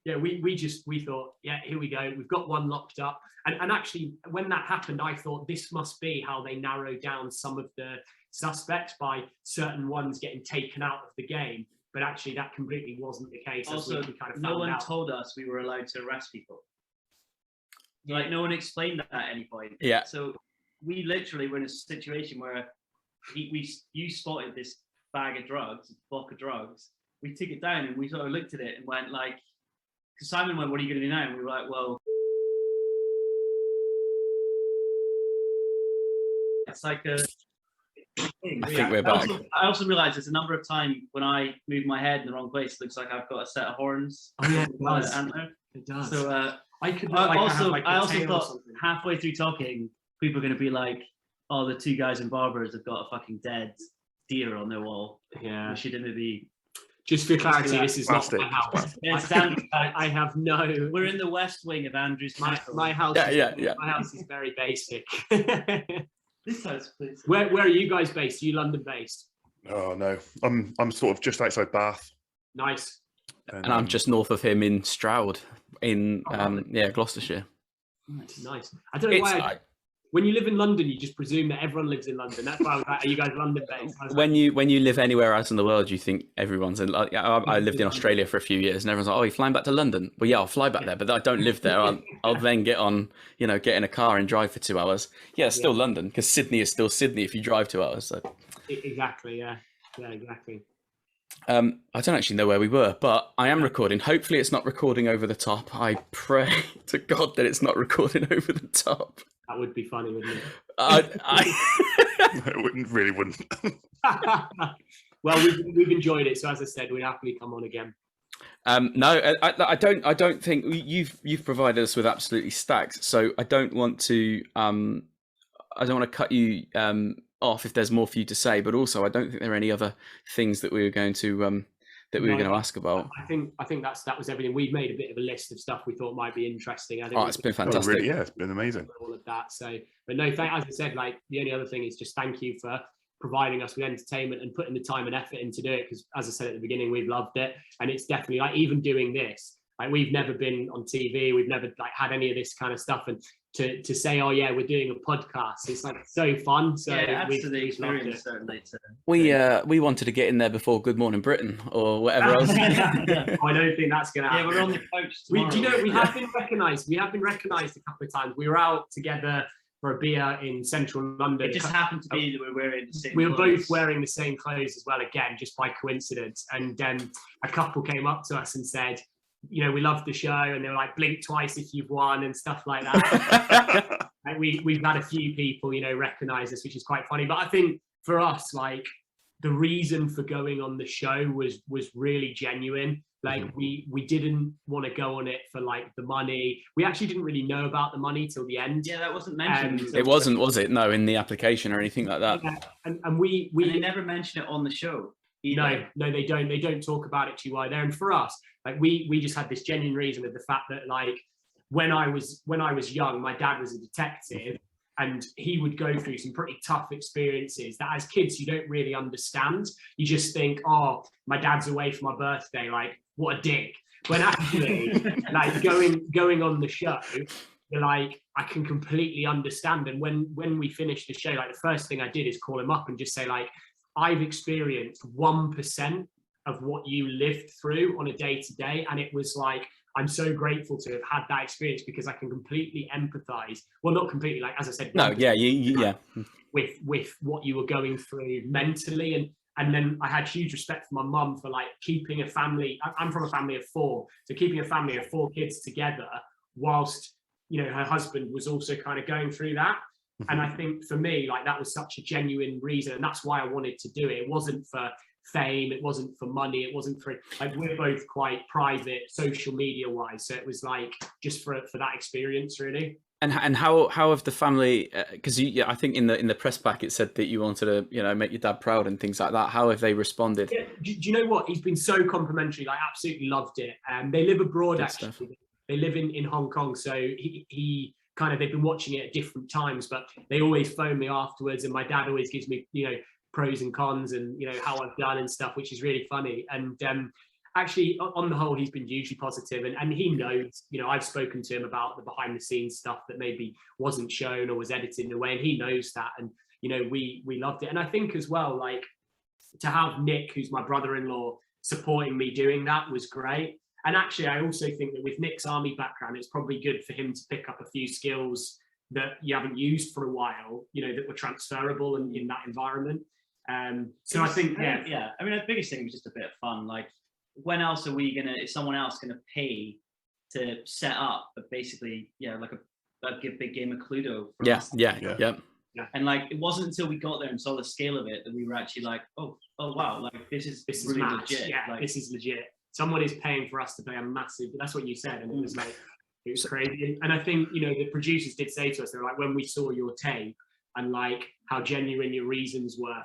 yeah, we thought, yeah, here we go. We've got one locked up. And actually, when that happened, I thought this must be how they narrow down some of the suspects, by certain ones getting taken out of the game. But actually, that completely wasn't the case. Also, no one told us we were allowed to arrest people. Like, no one explained that at any point. Yeah. So we literally were in a situation where you spotted this bag of drugs, block of drugs. We took it down and we sort of looked at it and went like, because Simon went, what are you going to do now? And we were like, well, it's like a thing. I think we're back. I also realised there's a number of times when I move my head in the wrong place, it looks like I've got a set of horns. Oh yeah, it does. It does. So I also thought halfway through talking, people are going to be like, oh, the two guys in Barbers have got a fucking dead deer on their wall. Yeah. We should maybe. Just for clarity, this is not my house. I have no. We're in the West Wing of Andrew's house. My house. Yeah. My house is very basic. This house, please. Where are you guys based? Are you London based? Oh no, I'm sort of just outside Bath. Nice. And I'm just north of him in Stroud, in Gloucestershire. Nice. I don't know why. when you live in London, you just presume that everyone lives in London. That's why I was like, are you guys London based? When you live anywhere else in the world, you think everyone's in. I lived in Australia for a few years, and everyone's like, "Oh, you're flying back to London?" Well, yeah, I'll fly back there, but I don't live there. I'll then get in a car and drive for 2 hours. Yeah, it's still London, because Sydney is still Sydney if you drive 2 hours. So. Exactly. Yeah. Exactly. I don't actually know where we were, but I am recording. Hopefully, it's not recording over the top. I pray to God that it's not recording over the top. That would be funny, wouldn't it? It really wouldn't. Well, we've enjoyed it, so as I said, we'd happily come on again. No, I don't think you've provided us with absolutely stacks. So I don't want to cut you off if there's more for you to say, but also I don't think there are any other things that we were going to ask about. I think that was everything. We've made a bit of a list of stuff we thought might be interesting. It's been fantastic. Really, yeah, it's been amazing. All of that. So, but no, as I said, like the only other thing is just thank you for providing us with entertainment and putting the time and effort in to do it. Because as I said at the beginning, we've loved it, and it's definitely like even doing this. Like we've never been on TV, we've never like had any of this kind of stuff, and to say, oh yeah, we're doing a podcast, it's like so fun. So yeah, it adds to the experience certainly. We wanted to get in there before Good Morning Britain or whatever else. I don't think that's gonna happen. Yeah, we're on the coach tomorrow. We have been recognised. We have been recognised a couple of times. We were out together for a beer in central London. It just happened to be that we're wearing the same. We were both wearing the same clothes as well, again, just by coincidence. And a couple came up to us and said, you know, we love the show, and they were like, blink twice if you've won and stuff like that. And we've had a few people, you know, recognize us, which is quite funny. But I think for us, like the reason for going on the show was really genuine. Like we didn't want to go on it for like the money. We actually didn't really know about the money till the end. Yeah, that wasn't mentioned. It wasn't, was it? No, in the application or anything like that. Yeah. And we they never mention it on the show. No, they don't. They don't talk about it too wide there. And for us, like we just had this genuine reason of the fact that like when I was young, my dad was a detective, and he would go through some pretty tough experiences that as kids you don't really understand. You just think, oh, my dad's away for my birthday, like what a dick. When actually, like going on the show, you're like, I can completely understand. And when we finished the show, like the first thing I did is call him up and just say like, I've experienced 1% of what you lived through on a day-to-day, and it was like, I'm so grateful to have had that experience because I can completely empathize. Well, not completely, like as I said. No, yeah. With what you were going through mentally, and then I had huge respect for my mum for like keeping a family. I'm from a family of 4, so keeping a family of 4 kids together whilst, you know, her husband was also kind of going through that. And I think for me, like that was such a genuine reason, and that's why I wanted to do it. It wasn't for fame, it wasn't for money, it wasn't for like, we're both quite private social media wise, so it was like just for that experience really. And how have the family, because I think in the press pack it said that you wanted to, you know, make your dad proud and things like that. How have they responded? Yeah, do you know what, he's been so complimentary, like absolutely loved it. They live abroad. Good actually stuff. They live in Hong Kong, so he kind of, they've been watching it at different times, but they always phone me afterwards, and my dad always gives me, you know, pros and cons and, you know, how I've done and stuff, which is really funny. And actually on the whole, he's been hugely positive, and he knows, you know, I've spoken to him about the behind the scenes stuff that maybe wasn't shown or was edited in a way, and he knows that. And, you know, we loved it. And I think as well, like to have Nick, who's my brother-in-law, supporting me doing that was great. And actually, I also think that with Nick's army background, it's probably good for him to pick up a few skills that you haven't used for a while, you know, that were transferable in that environment. So I think, yeah. I mean, the biggest thing was just a bit of fun. Like, when else are we is someone else gonna pay to set up basically, like a big game of Cluedo? Yeah. And like, it wasn't until we got there and saw the scale of it that we were actually like, oh wow, like this is really legit. Yeah, like, this is legit. Someone is paying for us to play a massive. That's what you said, and it was like, it was crazy. And I think, you know, the producers did say to us, they were like, when we saw your tape and like how genuine your reasons were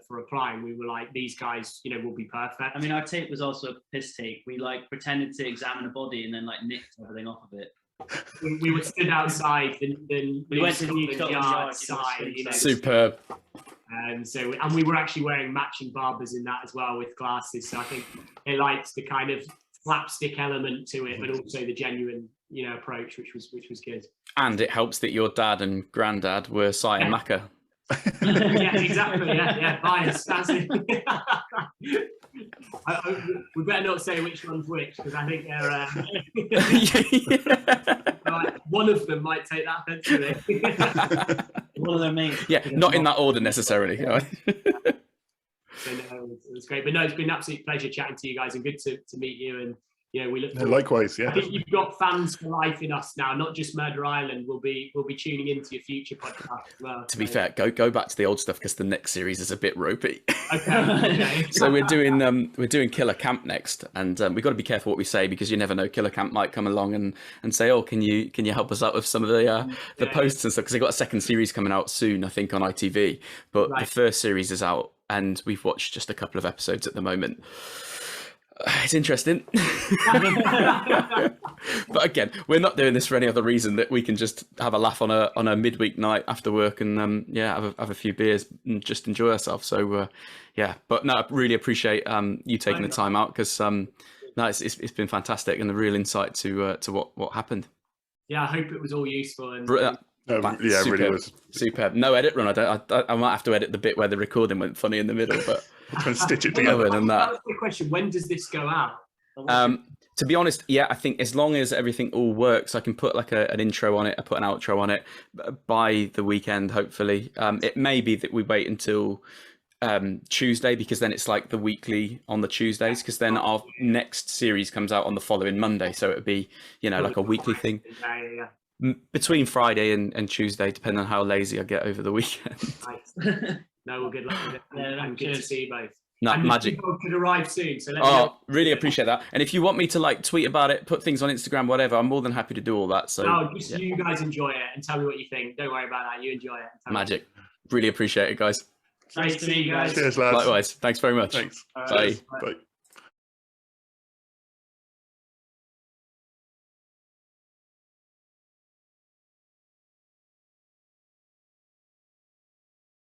for applying, we were like, these guys, you know, will be perfect. I mean, our tape was also a piss tape. We like pretended to examine a body and then like nicked everything off of it. We were stood outside the we went to the yard side, you know. Superb. And we were actually wearing matching barbers in that as well, with glasses. So I think they liked the kind of slapstick element to it, but also the genuine, you know, approach, which was good. And it helps that your dad and granddad were Sai and Maka. Yeah, exactly. Yeah, bias. That's it. We better not say which one's which, because I think they're. Right, one of them might take that offensively. One of their mates. Yeah, not in that order necessarily. So, no, it was great, but no, it's been an absolute pleasure chatting to you guys, and good to meet you. And we look. Likewise, yeah. I think you've got fans for life in us now, not just Murder Island. We'll be tuning into your future podcast as well. To be fair, go back to the old stuff because the next series is a bit ropey. Okay. So we're doing Killer Camp next, and we've got to be careful what we say because you never know. Killer Camp might come along and say, "Oh, can you help us out with some of the posts and stuff?" Because they've got a second series coming out soon, I think, on ITV. But the first series is out, and we've watched just a couple of episodes at the moment. It's interesting. But again, we're not doing this for any other reason that we can just have a laugh on a midweek night after work and have a few beers and just enjoy ourselves. So but no, I really appreciate you taking the time out because it's been fantastic and a real insight to what happened. Yeah, I hope it was all useful and it really was superb. No edit run. I might have to edit the bit where the recording went funny in the middle, but try and stitch it together. Than that was the question. When does this go out? To be honest, I think as long as everything all works, I can put like an intro on it, I put an outro on it by the weekend, hopefully. It may be that we wait until Tuesday because then it's like the weekly on the Tuesdays because then our next series comes out on the following Monday. So it would be, like a weekly thing. Between Friday and Tuesday, depending on how lazy I get over the weekend. No, well, good luck with it. And good to see you both. No, and magic. People could arrive soon. So let me know. Really appreciate that. And if you want me to like tweet about it, put things on Instagram, whatever, I'm more than happy to do all that. So you guys enjoy it and tell me what you think. Don't worry about that. You enjoy it. Magic. Really appreciate it, guys. Nice to meet you guys. Cheers, lads. Likewise. Thanks very much. Thanks. Bye. Bye.